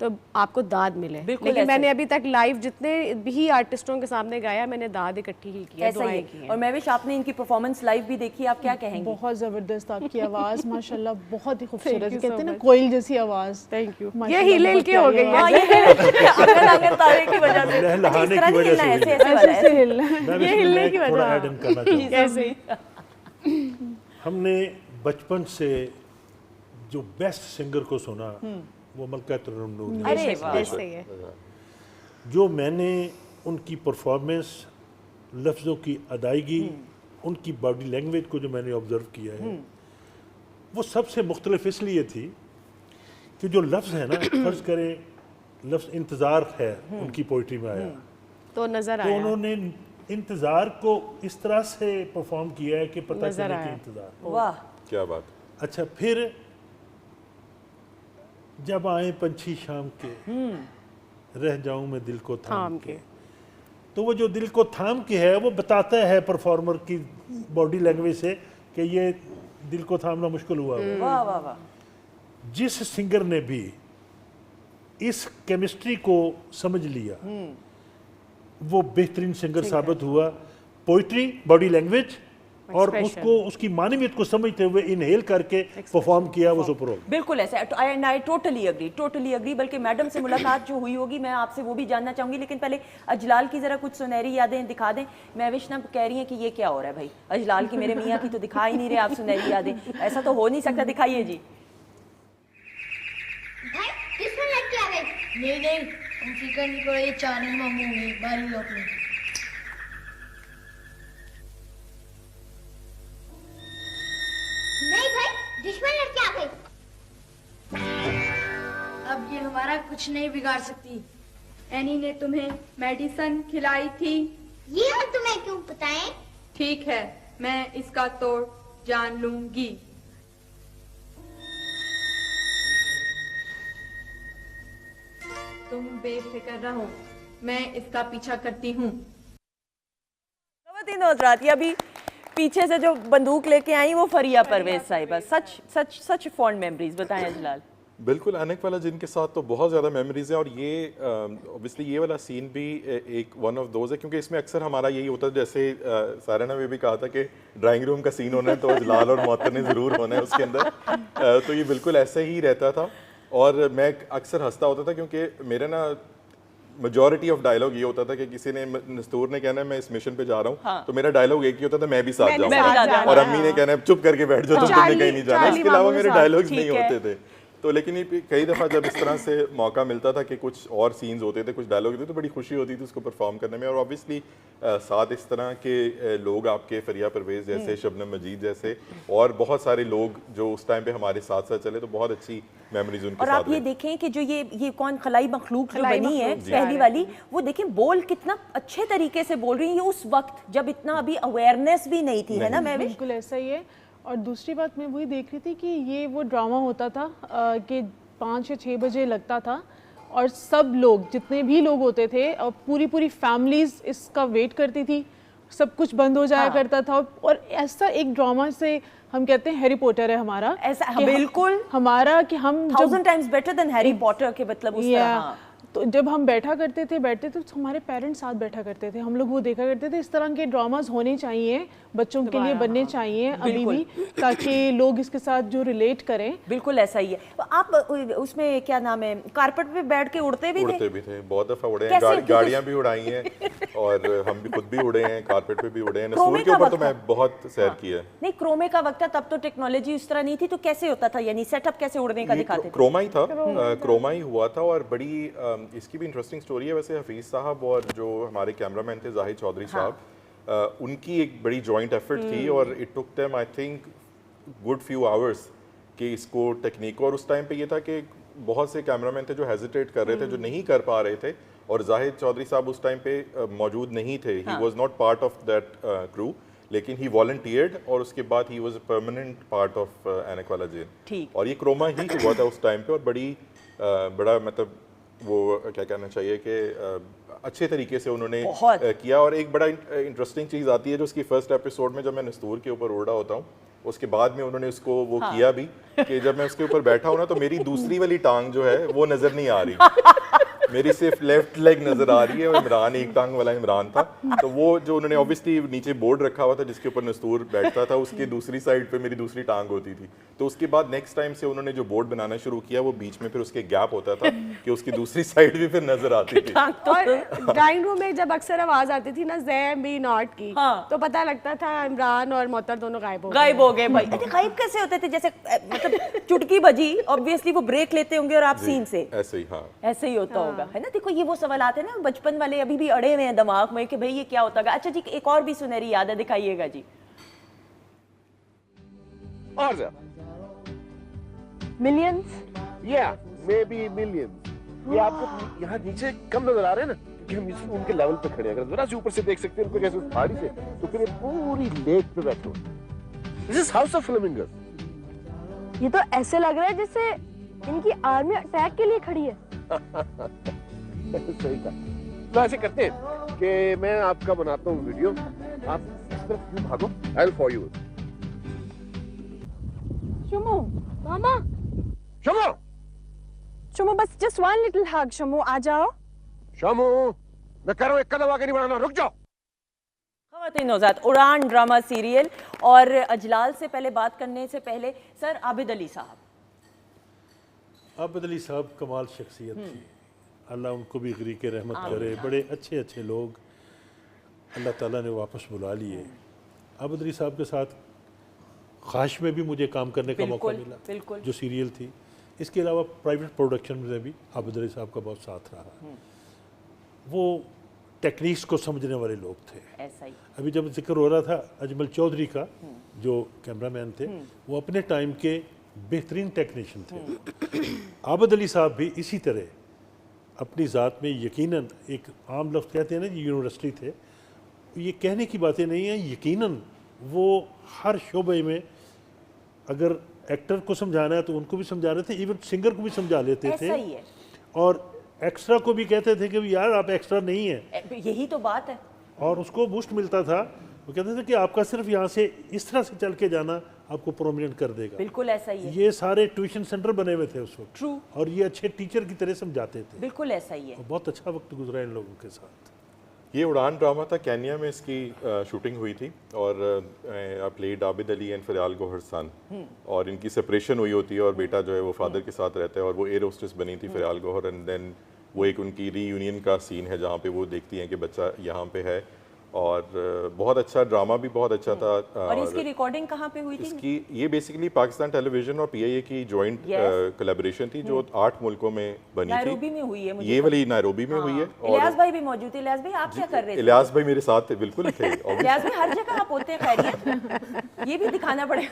تو آپ کو داد ملے. لیکن میں نے ابھی تک لائیو جتنے بھی آرٹسٹوں کے سامنے گایا میں نے داد اکٹھی ہی کی ہے, دعائیں کی ہیں. اور مہوش آپ نے ان کی پرفارمنس لائیو بھی دیکھی, آپ کیا کہیں گے؟ بہت زبردست آپ کی آواز ماشاءاللہ بہت ہی خوبصورت, کہتے ہیں نا کوئل جیسی آواز. Thank you. یہ ہل ہل کے ہو گئی ہے آنگن تارے کی وجہ سے, لہلانے کی وجہ سے, یہ ہلنے کی تھوڑا ایڈ ان کرنا چاہوں گا. کیسے ہم نے بچپن سے جو بیسٹ سنگر کو سنا وہ ملکہ ترنم نور. ارے واہ, جو میں نے ان کی پرفارمنس, لفظوں کی ادائیگی, ان کی باڈی لینگویج کو جو میں نے آبزرو کیا ہے, وہ سب سے مختلف اس لیے تھی کہ جو لفظ ہے نا, فرض کریں لفظ انتظار ہے ان کی پوئٹری میں آیا, تو نظر تو آیا انہوں نے انتظار کو اس طرح سے پرفارم کیا ہے کہ پتہ نظر چلے آیا. کہ انتظار. واہ, کیا بات. اچھا, پھر جب آئیں پنچھی شام کے, رہ جاؤں میں دل کو تھام کے, تو وہ جو دل کو تھام کے ہے وہ بتاتا ہے پرفارمر کی باڈی لینگویج سے کہ یہ دل کو تھامنا مشکل ہوا. واہ واہ واہ. جس سنگر نے بھی اس کیمسٹری کو سمجھ لیا وہ بہترین سنگر ثابت ہوا. پوئٹری, باڈی لینگویج اور اس کو, اس کی معنویت کو سمجھتے ہوئے انہیل کر کے پرفارم کیا, وہ سپر ہو. بالکل ایسے, آئی ٹوٹلی اگری. بلکہ میڈم سے ملاقات جو ہوئی ہوگی میں آپ سے وہ بھی جاننا چاہوں گی, لیکن پہلے اجلال کی ذرا کچھ سنہری یادیں دکھا دیں. مہوش نا کہہ رہی ہیں کہ یہ کیا ہو رہا ہے بھائی, اجلال کی میرے میاں کی تو دکھا ہی نہیں رہے آپ سنہری یادیں, ایسا تو ہو نہیں سکتا, دکھائیے جی. نہیں ہم فکر نہیں کرو, یہ چاند ماموں گے باری لوگ میں. نہیں بھائی, دشمن لڑکی آ گئی. اب یہ ہمارا کچھ نہیں بگاڑ سکتی. اینی نے تمہیں میڈیسن کھلائی تھی, یہ ہم تمہیں کیوں بتائیں؟ ٹھیک ہے میں اس کا توڑ جان لوں گی. تم بے فکر رہو, میں اس کا پیچھا کرتی ہوں. خواتین حضرات, یہ ابھی پیچھے سے جو بندوق لے کے آئیں وہ فریہ پرویز صاحبہ, سچ فونڈ میموریز. بتائیں اجلال. بالکل, انک والا جن کے ساتھ تو بہت زیادہ میموریز ہیں, اور یہ اوبیسلی یہ والا سین بھی ایک ون آف دوز ہے, کیونکہ اس میں اکثر ہمارا یہی ہوتا ہے, جیسے سارا نے بھی کہا تھا کہ ڈرائنگ روم کا سین ہونا ہے تو اجلال اور معطر نے ضرور ہونا ہے اس کے اندر. تو یہ بالکل ایسے ہی رہتا تھا, اور میں اکثر ہنستا ہوتا تھا کیونکہ میرے نا میجورٹی آف ڈائلاگ یہ ہوتا تھا کہ کسی نے, نستور نے کہنا ہے میں اس مشن پہ جا رہا ہوں, تو میرا ڈائلاگ ایک ہی ہوتا تھا میں بھی ساتھ جاؤں گا, اور امی نے کہنا ہے چپ کر کے بیٹھ جاؤ, تم نے کہیں نہیں جانا. اس کے علاوہ میرے ڈائلاگز نہیں ہوتے تھے. تو لیکن یہ کئی دفعہ جب اس طرح سے موقع ملتا تھا کہ کچھ اور سینز ہوتے تھے, کچھ ڈائلاگ ہوتے تھے, تو بڑی خوشی ہوتی تھی اس کو پرفارم کرنے میں. اور اوبیسلی ساتھ اس طرح کے لوگ آپ کے فریہ پرویز جیسے, شبنم مجید جیسے, اور بہت سارے لوگ جو اس ٹائم پہ ہمارے ساتھ ساتھ چلے, تو بہت اچھی میموریز ان کے ساتھ. اور آپ یہ دیکھیں کہ جو یہ کون خلائی مخلوق جو بنی ہے پہلی والی, وہ دیکھیں بول کتنا اچھے طریقے سے بول رہی ہیں, یہ اس وقت جب اتنا ابھی اویئرنیس بھی نہیں تھی, ہے نا مہوش؟ بالکل ایسا ہی ہے. اور دوسری بات میں وہی دیکھ رہی تھی کہ یہ وہ ڈرامہ ہوتا تھا کہ 5 یا 6 بجے لگتا تھا, اور سب لوگ جتنے بھی لوگ ہوتے تھے اور پوری فیملیز اس کا ویٹ کرتی تھی, سب کچھ بند ہو جایا کرتا تھا. اور ایسا ایک ڈرامہ سے ہم کہتے ہیں ہیری پوٹر ہے ہمارا, ایسا بالکل ہمارا کہ ہم 1000 times better than Harry Potter کے مطلب اس طرح. تو جب ہم بیٹھا کرتے تھے تو ہمارے پیرنٹس ساتھ بیٹھا کرتے تھے, ہم لوگ وہ دیکھا کرتے تھے. اس طرح کے ڈراماز ہونے چاہیے, بچوں کے لیے بننے چاہیے ابھی بھی, تاکہ لوگ اس کے ساتھ جو ریلیٹ کریں. بالکل ایسا ہی ہے. آپ اس میں کیا نام ہے, کارپٹ پہ بیٹھ کے اڑتے بھی تھے, بہت دفعہ اڑے ہیں, گاڑیاں بھی اڑائی ہیں, اور ہم بھی خود بھی اڑے ہیں, کارپٹ پہ بھی اڑے ہیں. نسور کے اوپر تو میں بہت سیر کیا ہے. نہیں, کرومے کا وقت تھا تب تو ٹیکنالوجی اس طرح نہیں تھی, تو کیسے ہوتا تھا, یعنی سیٹ اپ کیسے اڑنے کا دکھاتے تھے؟ کروما ہی تھا, کروما ہی ہوا تھا. اور بڑی اس کی بھی انٹرسٹنگ اسٹوری ہے ویسے. حفیظ صاحب اور جو ہمارے کیمرہ مین تھے زاہد چودھری صاحب, ان کی ایک بڑی جوائنٹ ایفرٹ تھی, اور it took them I think good few hours کہ اس کو ٹیکنیک کو. اور اس ٹائم پہ یہ تھا کہ بہت سے کیمرہ مین تھے جو ہیزیٹیٹ کر رہے تھے, جو نہیں کر پا رہے تھے, اور زاہد چودھری صاحب اس ٹائم پہ موجود نہیں تھے. He was not part of that crew, لیکن ہی والنٹیئرڈ, اور اس کے بعد he was a permanent part of اینک والا جیل. اور یہ کروما ہی ہوا تھا اس ٹائم پہ, اور بڑا مطلب وہ کیا کہنا چاہیے کہ اچھے طریقے سے انہوں نے کیا. اور ایک بڑا انٹرسٹنگ چیز آتی ہے جو اس کی فرسٹ ایپیسوڈ میں, جب میں نستور کے اوپر اڑ رہا ہوتا ہوں, اس کے بعد میں انہوں نے اس کو وہ کیا بھی کہ جب میں اس کے اوپر بیٹھا ہوں نا تو میری دوسری والی ٹانگ جو ہے وہ نظر نہیں آ رہی, میری صرف لیفٹ لیگ نظر آ رہی ہے, اور عمران ایک ٹانگ والا عمران تھا. تو وہ جو انہوں نے اوبیسلی نیچے بورڈ رکھا ہوا تھا جس کے اوپر نستور بیٹھتا تھا, اس کے دوسری سائڈ پہ میری دوسری ٹانگ ہوتی تھی. تو اس کے بعد نیکسٹ ٹائم سے انہوں نے جو بورڈ بنانا شروع کیا وہ بیچ میں پھر اس کے گیپ ہوتا تھا کہ اس کی دوسری سائڈ بھی پھر نظر آتی تھی. اور ڈرائنگ روم میں جب اکثر آواز آتی تھی نا زیم بی ناٹ کی, تو پتہ لگتا تھا عمران اور معطر دونوں غائب ہو گئے. بھائی غائب کیسے ہوتے تھے؟ جیسے مطلب چٹکی بجی obviously وہ بریک لیتے ہوں گے اور آپ سین سے ایسے ہی. ہاں ایسے ہی ہوتا ہوگا, ہے نا. دیکھو یہ وہ سوالات ہیں نا بچپن والے ابھی بھی اڑے ہوئے ہیں دماغ میں کہ بھئی یہ کیا ہوتا گا. اچھا جی ایک اور بھی سنہری یاد ہے, دکھائیے گا جی. اور زیادہ ملینز, یا مے بی ملینز. یہ آپ کو یہاں نیچے کم نظر آ رہے ہیں نا کیونکہ ہم ان کے لیول پہ کھڑے ہیں. اگر ذرا سے اوپر سے دیکھ سکتے ہیں ان کو کیسے پہاڑی سے, تو پھر یہ پوری لیک پہ بیٹھے ہوئے. دس از ہاؤس آف فلامنگوز. یہ تو ایسے لگ رہا ہے جیسے ان کی آرمی اٹیک کے لیے کھڑی ہے. صحیح کہا. تو ایسے کرتے ہیں کہ میں آپ کا بناتا ہوں ویڈیو, آپ اس طرف بھاگو, آئی ول فالو یو. شمو ماما, شمو شمو بس جسٹ ون لٹل ہگ. شمو آ جاؤ. شمو میں کہہ رہا ہوں ایک قدم آگے نہیں بڑھانا, رک جاؤ. خواتین نوزاد اڑان ڈرامہ سیریل. اور اجلال سے پہلے بات کرنے سے پہلے سر عابد علی صاحب. عابد علی صاحب کمال شخصیت تھی, اللہ ان کو بھی غریق رحمت کرے. بڑے اچھے اچھے لوگ اللہ تعالیٰ نے واپس بلا لیے. عابد علی صاحب کے ساتھ خواہش میں بھی مجھے کام کرنے کا موقع ملا جو سیریل تھی. اس کے علاوہ پرائیویٹ پروڈکشن میں بھی عابد علی صاحب کا بہت ساتھ رہا. وہ ٹیکنیکس کو سمجھنے والے لوگ تھے. ابھی جب ذکر ہو رہا تھا اجمل چودھری کا جو کیمرہ مین تھے, وہ اپنے ٹائم کے بہترین ٹیکنیشین تھے. عابد علی صاحب بھی اسی طرح اپنی ذات میں یقیناً, ایک عام لفظ کہتے ہیں نا یونیورسٹی تھے, یہ کہنے کی باتیں نہیں ہیں, یقیناً وہ ہر شعبے میں اگر ایکٹر کو سمجھانا ہے تو ان کو بھی سمجھا رہے تھے, ایون سنگر کو بھی سمجھا لیتے تھے, اور ایکسٹرا کو بھی کہتے تھے کہ یار آپ ایکسٹرا نہیں ہیں. یہی تو بات ہے. اور اس کو بوسٹ ملتا تھا, وہ کہتے تھے کہ آپ کا صرف یہاں سے اس طرح سے چل کے جانا آپ کو پرومیننٹ کر دے گا. بالکل ایسا ہی ہے. یہ سارے ٹیوشن سینٹر بنے ہوئے تھے اس وقت, ٹرو, اور یہ اچھے ٹیچر کی طرح سمجھاتے تھے. بالکل ایسا ہی ہے. بہت اچھا وقت گزرا ان لوگوں کے ساتھ. یہ اڑان ڈرامہ تھا, کینیا میں اس کی شوٹنگ ہوئی تھی, اور پلیڈ عابد علی اینڈ فریال گوہر سن, اور ان کی سپریشن ہوئی ہوتی ہے, اور بیٹا جو ہے وہ فادر کے ساتھ رہتا ہے, اور وہ ایئر ہوسٹس بنی تھی فریال گوہر, اینڈ دین وہ ایک ان کی ری یونین کا سین ہے جہاں پہ وہ دیکھتی ہیں کہ بچہ یہاں پہ ہے. اور بہت اچھا ڈرامہ بھی بہت اچھا تھا. اور اس کی ریکارڈنگ کہاں پہ ہوئی تھی؟ اس کی یہ بیسیکلی پاکستان ٹیلی ویژن اور پی آئی اے کی جوائنٹ کولیبریشن تھی جو 8 ملکوں میں بنی تھی. نائروبی میں ہوئی ہے. یہ والی نائروبی میں ہوئی ہے. الیاس بھائی بھی موجود تھے. الیاس بھائی آپ کیا کر رہے تھے؟ الیاس بھائی میرے ساتھ تھے, بالکل تھے. الیاس بھائی ہر جگہ آپ ہوتے ہیں, خیریت یہ بھی دکھانا پڑے.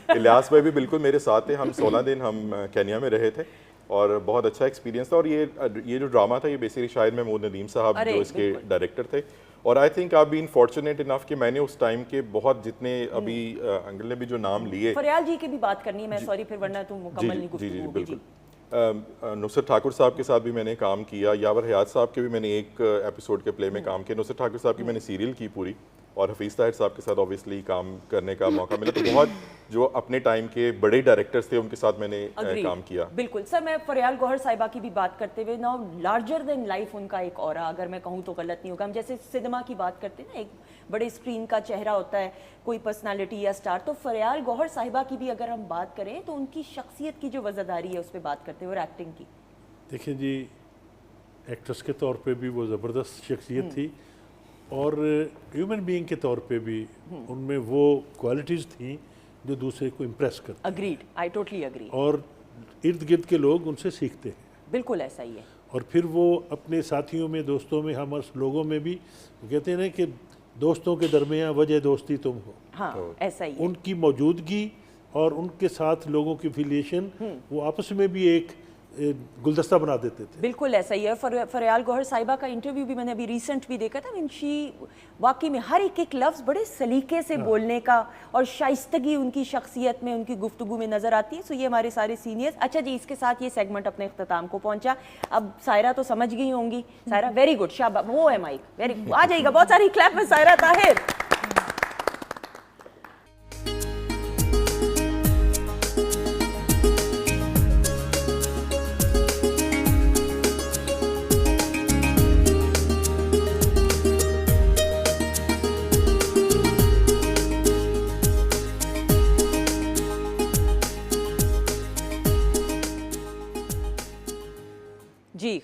الیاس بھائی بھی بالکل میرے ساتھ تھے. ہم 16 دن ہم کینیا میں رہے تھے, اور بہت اچھا ایکسپیرینس تھا. اور یہ جو ڈرامہ تھا یہ بیسیکلی شاید محمود ندیم صاحب جو اس کے ڈائریکٹر تھے, اور I think I been fortunate enough کہ میں نے اس ٹائم کے بہت جتنے ابھی انکل نے بھی جو نام لیے, فریال جی کی بھی بات کرنی ہے میں, سوری پھر ورنہ تو مکمل نہیں گفتگو. جی بالکل. نصرت ٹھاکر صاحب کے ساتھ بھی میں نے کام کیا, یاور حیات صاحب کے بھی میں نے ایک ایپیسوڈ کے پلے میں کام کیا. نصرت ٹھاکر صاحب کی میں نے سیریل کی پوری, اور حفیظ طاہر صاحب کے ساتھ اوبیسلی کام کرنے کا موقع ملا. تو بہت جو اپنے ٹائم کے بڑے ڈائریکٹرز تھے ان کے ساتھ میں نے کام کیا. بالکل سر. میں فریال گوہر صاحبہ کی بھی بات کرتے ہوئے نا, لارجر دین لائف ان کا ایک اورا, اگر میں کہوں تو غلط نہیں ہوگا. ہم جیسے سنیما کی بات کرتے ہیں نا, ایک بڑے اسکرین کا چہرہ ہوتا ہے کوئی پرسنالٹی یا اسٹار, تو فریال گوہر صاحبہ کی بھی اگر ہم بات کریں تو ان کی شخصیت کی جو وزاداری ہے اس پہ بات کرتے ہوئے, اور ایکٹنگ کی. دیکھیں جی, ایکٹریس کے طور پہ بھی وہ زبردست شخصیت تھی, اور ہیومن بینگ کے طور پہ بھی ان میں وہ کوالٹیز تھیں جو دوسرے کو امپریس کرتے. Agreed, I totally agree. اور ارد گرد کے لوگ ان سے سیکھتے ہیں. بالکل ایسا ہی ہے. اور پھر وہ اپنے ساتھیوں میں, دوستوں میں, ہم لوگوں میں بھی کہتے ہیں نا کہ دوستوں کے درمیان وجہ دوستی تم ہو. ہاں ایسا ہی ہے. ان کی موجودگی اور ان کے ساتھ لوگوں کی فیلیشن وہ آپس میں بھی ایک گلدستہ بنا دیتے تھے. بالکل ایسا ہی ہے. فریال گوہر صاحبہ کا انٹرویو بھی میں نے ابھی ریسنٹ بھی دیکھا تھا. شی واقعی میں ہر ایک لفظ بڑے سلیقے سے بولنے کا, اور شائستگی ان کی شخصیت میں, ان کی گفتگو میں نظر آتی ہے. سو یہ ہمارے سارے سینئرز. اچھا جی, اس کے ساتھ یہ سیگمنٹ اپنے اختتام کو پہنچا. اب سائرہ تو سمجھ گئی ہوں گی. سائرہ ویری گڈ, شاباش, وہ ہے مائک, ویری آ جائے گا. بہت ساری کلیپ میں سائرہ طاہر.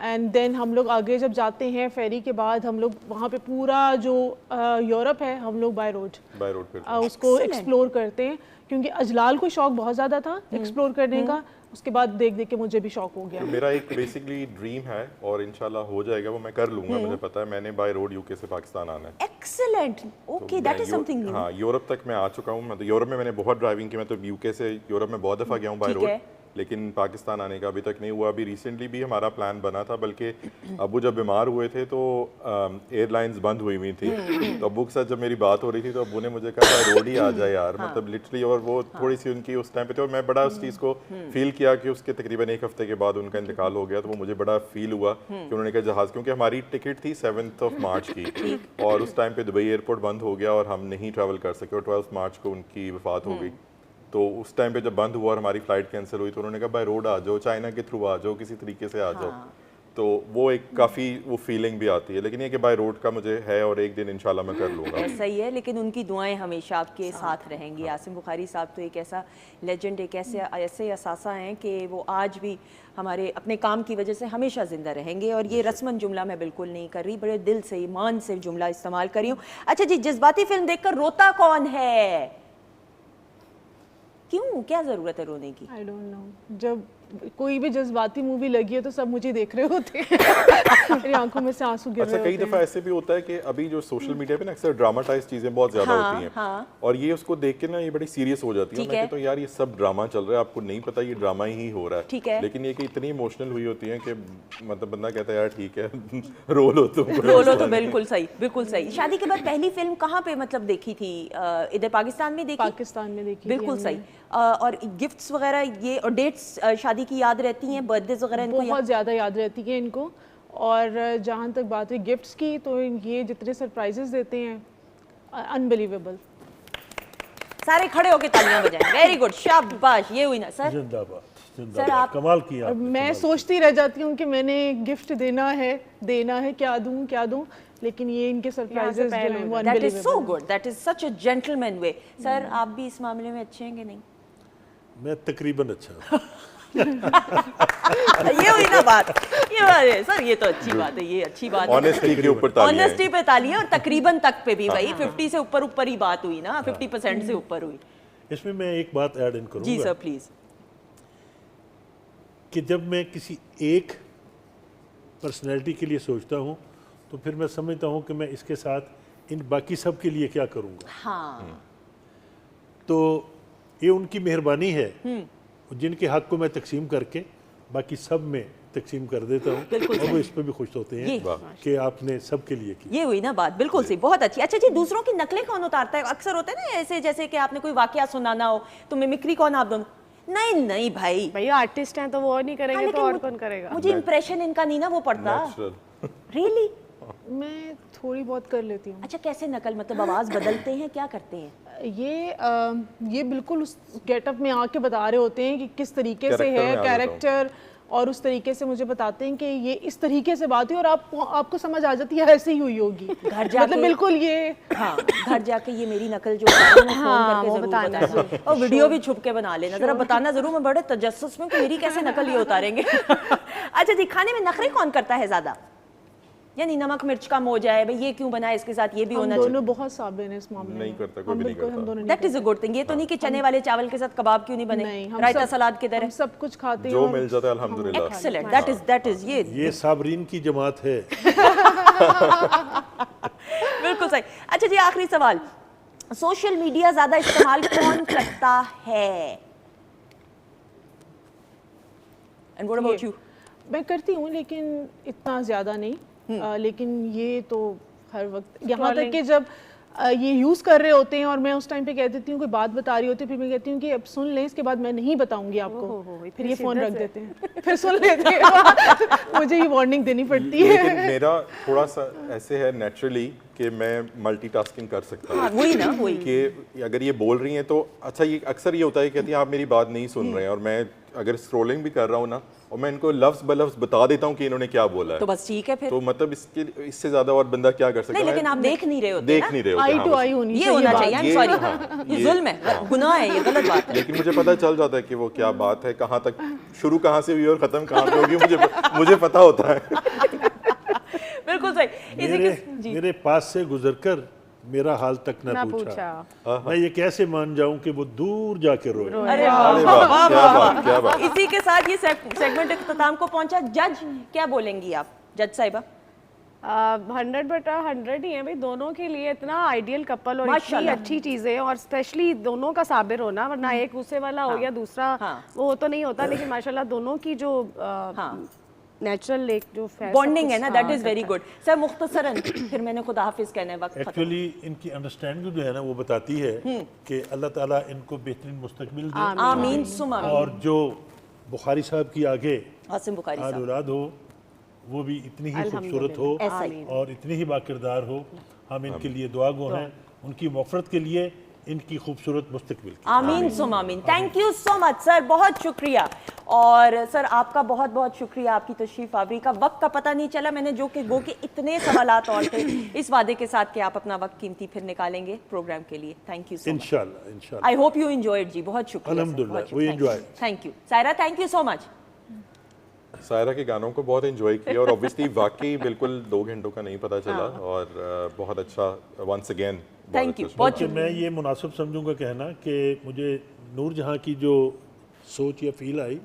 اینڈ دین ہم لوگ آگے جب جاتے ہیں فیری کے بعد ہم لوگ وہاں پہ پورا جو یورپ ہے ہم لوگ بائی روڈ اس کو ایکسپلور کرتے ہیں, کیونکہ اجلال کو شوق بہت زیادہ تھا ایکسپلور کرنے کا, اس کے بعد دیکھ دیکھ کے مجھے بھی شوق ہو گیا. میرا ایک بیسکلی ڈریم ہے اور انشاءاللہ ہو جائے گا, وہ میں کر لوں گا, مجھے پتا ہے میں نے بائی روڈ یو کے سے پاکستان آنا ہے. Excellent, okay that is some thing new. ہاں یورپ تک میں آ چکا ہوں, میں تو یورپ میں نے بہت ڈرائیونگ کی, میں تو یو کے سے یورپ میں بہت دفعہ گیا ہوں بائی روڈ, لیکن پاکستان آنے کا ابھی تک نہیں ہوا. ابھی ریسنٹلی بھی ہمارا پلان بنا تھا, بلکہ ابو جب بیمار ہوئے تھے تو ایئر لائنز بند ہوئی تھی, تو ابو کے ساتھ جب میری بات ہو رہی تھی تو ابو نے مجھے کہا روڈ ہی آ جائے یار, مطلب لٹرلی, اور وہ تھوڑی سی ان کی اس ٹائم پہ تھی, اور میں بڑا اس چیز کو فیل کیا کہ اس کے تقریباً ایک ہفتے کے بعد ان کا انتقال ہو گیا, تو وہ مجھے بڑا فیل ہوا کہ انہوں نے کہا جہاز, کیونکہ ہماری ٹکٹ تھی 7 مارچ کی, اور اس ٹائم پہ دبئی ایئرپورٹ بند ہو گیا اور ہم نہیں ٹریول کر سکے, اور 12 مارچ کو ان کی وفات ہو گئی. تو اس ٹائم پہ جب بند ہوا اور ہماری فلائٹ کینسل ہوئی تو انہوں نے کہا بائی روڈ آ جاؤ, چائنا کے تھرو آ جاؤ, کسی طریقے سے آ جاؤ. تو وہ ایک کافی وہ فیلنگ بھی آتی ہے, لیکن یہ کہ بائی روڈ کا مجھے ہے اور ایک دن انشاءاللہ میں کر لوں گا. ایسا ہی ہے, لیکن ان کی دعائیں ہمیشہ آپ کے ساتھ رہیں گی. عاصم بخاری صاحب تو ایک ایسا لیجنڈ, ایک ایسے اثاثہ ہیں کہ وہ آج بھی ہمارے اپنے کام کی وجہ سے ہمیشہ زندہ رہیں گے, اور یہ رسماً جملہ میں بالکل نہیں کر رہی, بڑے دل سے ایمان سے جملہ استعمال کر رہی ہوں. اچھا جی, جذباتی فلم دیکھ کر روتا کون ہے؟ کیوں, کیا ضرورت ہے رونے کی؟ I don't know. جب کوئی بھی جذباتی مووی لگی ہے تو سب مجھے دیکھ رہے ہوتے ہیں, میری آنکھوں میں سے آنسو گر رہے ہوتے ہیں. اچھا کئی دفعہ ایسے بھی ہوتا ہے کہ ابھی جو سوشل میڈیا پہ نا اکثر ڈراماٹائز چیزیں بہت زیادہ ہوتی ہیں, اور یہ اس کو دیکھ کے نا یہ بڑی سیریس ہو جاتی ہے. میں کہتا ہوں یار یہ سب ڈرامہ چل رہا ہے, آپ کو نہیں پتا یہ ڈرامہ ہی ہو رہا ہے, لیکن یہ کہ اتنی ایموشنل ہوئی ہوتی ہیں کہ مطلب بندہ کہتا ہے یار ٹھیک ہے رول ہو تو بالکل صحیح, بالکل صحیح. شادی کے بعد پہلی فلم کہاں پہ مطلب دیکھی تھی؟ ادھر پاکستان میں دیکھی؟ پاکستان میں دیکھی. بالکل صحیح. اور گفٹس وغیرہ یہ اور ڈیٹس شادی کی یاد رہتی ہیں, برتھ ڈیز وغیرہ بہت زیادہ یاد رہتی ہیں ان کو. اور جہاں تک بات ہے گفٹس کی, تو یہ جتنے سرپرائزز دیتے ہیں انبلیویبل. سارے کھڑے ہو کے تالیاں بجائیں. ویری گڈ, شاباش. یہ ہوئی نا سر, زندہ باد, سر آپ کمال کیا. میں سوچتی رہ جاتی ہوں کہ میں نے گفٹ دینا ہے, کیا دوں, لیکن یہ ان کے سرپرائزز جو ہیں وہ that is so good, that is such a gentleman way. Sir آپ بھی اس معاملے میں اچھے ہیں کہ نہیں؟ میں تقریباً اچھا ہوں. یہ ہوئی نا بات, یہ بات ہے سر, یہ تو اچھی بات ہے, یہ اچھی بات ہے. آنیسٹی کے اوپر تالیاں, آنیسٹی پہ تالیاں, اور تقریباً تک پہ بھی بھائی 50 سے اوپر ہی بات ہوئی نا, 50% سے اوپر ہوئی. اس میں میں ایک بات ایڈ ان کروں گا. جی سر پلیز. کہ جب میں کسی ایک پرسنالٹی کے لیے سوچتا ہوں تو پھر میں سمجھتا ہوں کہ میں اس کے ساتھ ان باقی سب کے لیے کیا کروں گا. ہاں, تو یہ ان کی مہربانی ہے جن کے حق کو میں تقسیم کر کے باقی سب میں تقسیم کر دیتا ہوں, اور وہ اس پہ بھی خوش ہوتے ہیں کہ آپ نے سب کے لیے کی. یہ ہوئی نا بات, بالکل صحیح, بہت اچھی. اچھا جی, دوسروں کی نقلیں کون اتارتا ہے؟ اکثر ہوتا ہے نا ایسے جیسے کہ آپ نے کوئی واقعہ سنانا ہو تو ممکری کون آپ دونوں؟ نہیں بھائی آرٹسٹ ہیں تو وہ نہیں کریں گے تو اور کون کرے گا؟ مجھے امپریشن ان کا نہیں نا وہ پڑتا. ریئلی میں تھوڑی بہت کر لیتی ہوں. اچھا کیسے نقل, مطلب آواز بدلتے ہیں, کیا کرتے ہیں؟ یہ بالکل اس گیٹ اپ میں آ کے بتا رہے ہوتے ہیں کہ کس طریقے سے ہے کیریکٹر, اور اس طریقے سے مجھے بتاتے ہیں کہ یہ اس طریقے سے بات ہوئی, اور آپ کو سمجھ آ جاتی ہے ایسے ہی ہوئی ہوگی. گھر جا مطلب بالکل یہ, ہاں گھر جا کے یہ میری نقل جو ہے بتانا, اور ویڈیو بھی چھپ کے بنا لینا, ذرا بتانا ضرور, میں بڑے تجسس میں کہ میری کیسے نقل یہ اتاریں گے. اچھا جی, کھانے میں نخرے کون کرتا ہے زیادہ؟ یعنی نمک مرچ کم ہو جائے, بھئی یہ کیوں بنا ہے, اس کے ساتھ یہ بھی ہونا چاہیے. ہم دونوں بہت صابر ہیں اس معاملے میں. نہیں کرتا, کوئی بھی نہیں کرتا. That is a good thing. یہ تو نہیں کہ چنے والے چاول کے ساتھ کباب کیوں نہیں بنے, رائتا سلاد کی طرح, ہم سب کچھ کھاتے ہیں, جو مل جاتا ہے الحمدللہ. ایکسلنٹ, دیٹ از یہ صابرین کی جماعت ہے. بالکل صحیح. اچھا جی, آخری سوال, سوشل میڈیا زیادہ استعمال کون کرتا ہے؟ And what about you? میں کرتی ہوں لیکن اتنا زیادہ نہیں, لیکن یہ تو ہر وقت, یہاں تک کہ جب یہ یوز کر رہے ہوتے ہیں اور میں اس ٹائم پہ کہہ دیتی ہوں کوئی بات بتا رہی ہوتی ہے, پھر میں کہتی ہوں کہ اب سن لیں, اس کے بعد میں نہیں بتاؤں گی آپ کو, پھر یہ فون رکھ دیتے ہیں, پھر سن لیتے ہیں. مجھے یہ وارننگ دینی پڑتی ہے. لیکن میرا تھوڑا سا ایسے ہے نیچرلی کہ میں ملٹی ٹاسکنگ کر سکتا ہوں. وہی نا, وہی کہ اگر یہ بول رہی ہیں تو اچھا, یہ اکثر یہ ہوتا ہے کہ کہتی ہیں آپ میری بات نہیں سن رہے ہیں, اور میں اگر اسکرولنگ بھی کر رہا ہوں نا اور میں ان کو لفظ بلفظ بتا دیتا ہوں کہ انہوں نے کیا بولا ہے تو بس ٹھیک ہے پھر. تو مطلب اس سے زیادہ اور بندہ کیا کر سکتا ہے. نہیں لیکن آپ دیکھ نہیں رہے ہوتے, دیکھ نہیں رہے ہوتے, آئی ٹو آئی ہونی یہ ہونا چاہیے. I'm sorry, یہ ظلم ہے, گناہ ہے, یہ غلط بات ہے. لیکن مجھے پتہ چل جاتا ہے کہ وہ کیا بات ہے, کہاں تک شروع کہاں سے ہوئی اور ختم کہاں پہ ہوگی, مجھے پتہ ہوتا ہے. بالکل صحیح. میرے پاس سے گزر کر میرا حال تک نہ پوچھا, میں یہ کیسے مان جاؤں کہ وہ دور جا کے روئے. ارے کیا بات. اسی کے ساتھ یہ سیگمنٹ اختتام کو پہنچا. جج کیا بولیں گی آپ, جج صاحبہ؟ 100/100 ہی ہیں بھائی, دونوں کے لیے اتنا آئیڈیل کپل اور اتنی اچھی چیزیں, اور اسپیشلی دونوں کا صابر ہونا, ورنہ ایک غصے والا ہو گیا دوسرا وہ تو نہیں ہوتا. لیکن ماشاءاللہ دونوں کی جو نیچرل ایک جو بانڈنگ ہے نا, دیٹ از ویری گڈ. سر مختصراً پھر میں نے خدا حافظ کہنا ہے, وقت ایکچولی ان کی انڈرسٹینڈنگ جو ہے نا وہ بتاتی ہے کہ اللہ تعالیٰ ان کو بہترین مستقبل دے, آمین ثم آمین. اور جو بخاری صاحب کی آگے عاصم بخاری صاحب اولاد ہو وہ بھی اتنی ہی خوبصورت ہو اور اتنی ہی باکردار ہو. ہم ان کے لیے دعا گو ہیں, ان کی مغفرت کے لیے, ان کی خوبصورت مستقبل کی. آمین ثم آمین. تھینک یو سو مچ سر, بہت شکریہ. اور سر آپ کا بہت بہت شکریہ, آپ کی تشریف آوری کا. وقت کا پتہ نہیں چلا, میں نے جو کہ گو کے اتنے سوالات اور تھے, اس وعدے کے ساتھ کہ آپ اپنا وقت قیمتی پھر نکالیں گے پروگرام کے لیے. Thank you so much. انشاءاللہ. آئی ہوپ یو انجوائڈ جی, بہت شکریہ. الحمدللہ we enjoy. Thank you. Saira thank you so much. Saira کے گانوں کو بہت انجوائے کیا, اور اوبویسلی واقعی بالکل 2 گھنٹوں کا نہیں پتہ چلا, اور بہت اچھا ونس اگین. Thank you. میں یہ مناسب سمجھوں گا کہنا کہ مجھے نور جہاں کی جو سوچ یا فیل آئی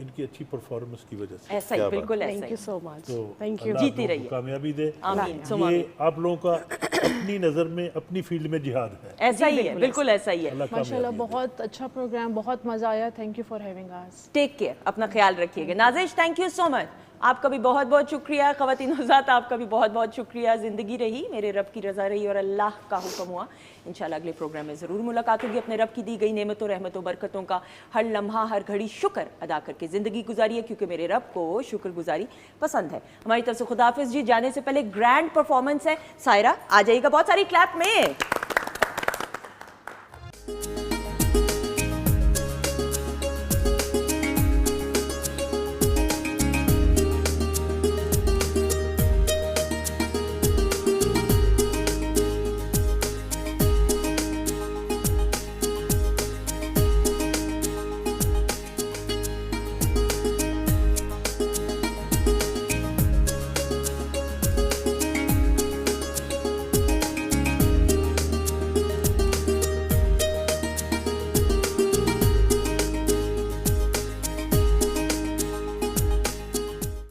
ان کی اچھی پرفارمنس کی وجہ سے. ایسا ہی, بالکل ایسا ہی. تھینک یو سو مچ. تو تھینک یو. جیتی رہیے, کامیابی دے. آمین. یہ آپ لوگوں کا اپنی نظر میں اپنی فیلڈ میں جہاد ہے. ایسا ہی ہے, بالکل ایسا ہی ہے. ماشاءاللہ بہت اچھا پروگرام, بہت مزہ آیا. Thank you for having us. Take care, اپنا خیال رکھیے گا. نازش تھینک یو سو مچ, آپ کا بھی بہت بہت شکریہ. خواتین حضرات آپ کا بھی بہت بہت شکریہ. زندگی رہی, میرے رب کی رضا رہی اور اللہ کا حکم ہوا. انشاءاللہ اگلے پروگرام میں ضرور ملاقات ہوگی. اپنے رب کی دی گئی نعمتوں, رحمتوں, برکتوں کا ہر لمحہ, ہر گھڑی شکر ادا کر کے زندگی گزاریے, کیونکہ میرے رب کو شکر گزاری پسند ہے. ہماری طرف سے خدا حافظ جی. جانے سے پہلے گرینڈ پرفارمنس ہے, سائرہ آ جائیے گا بہت ساری کلیپ میں.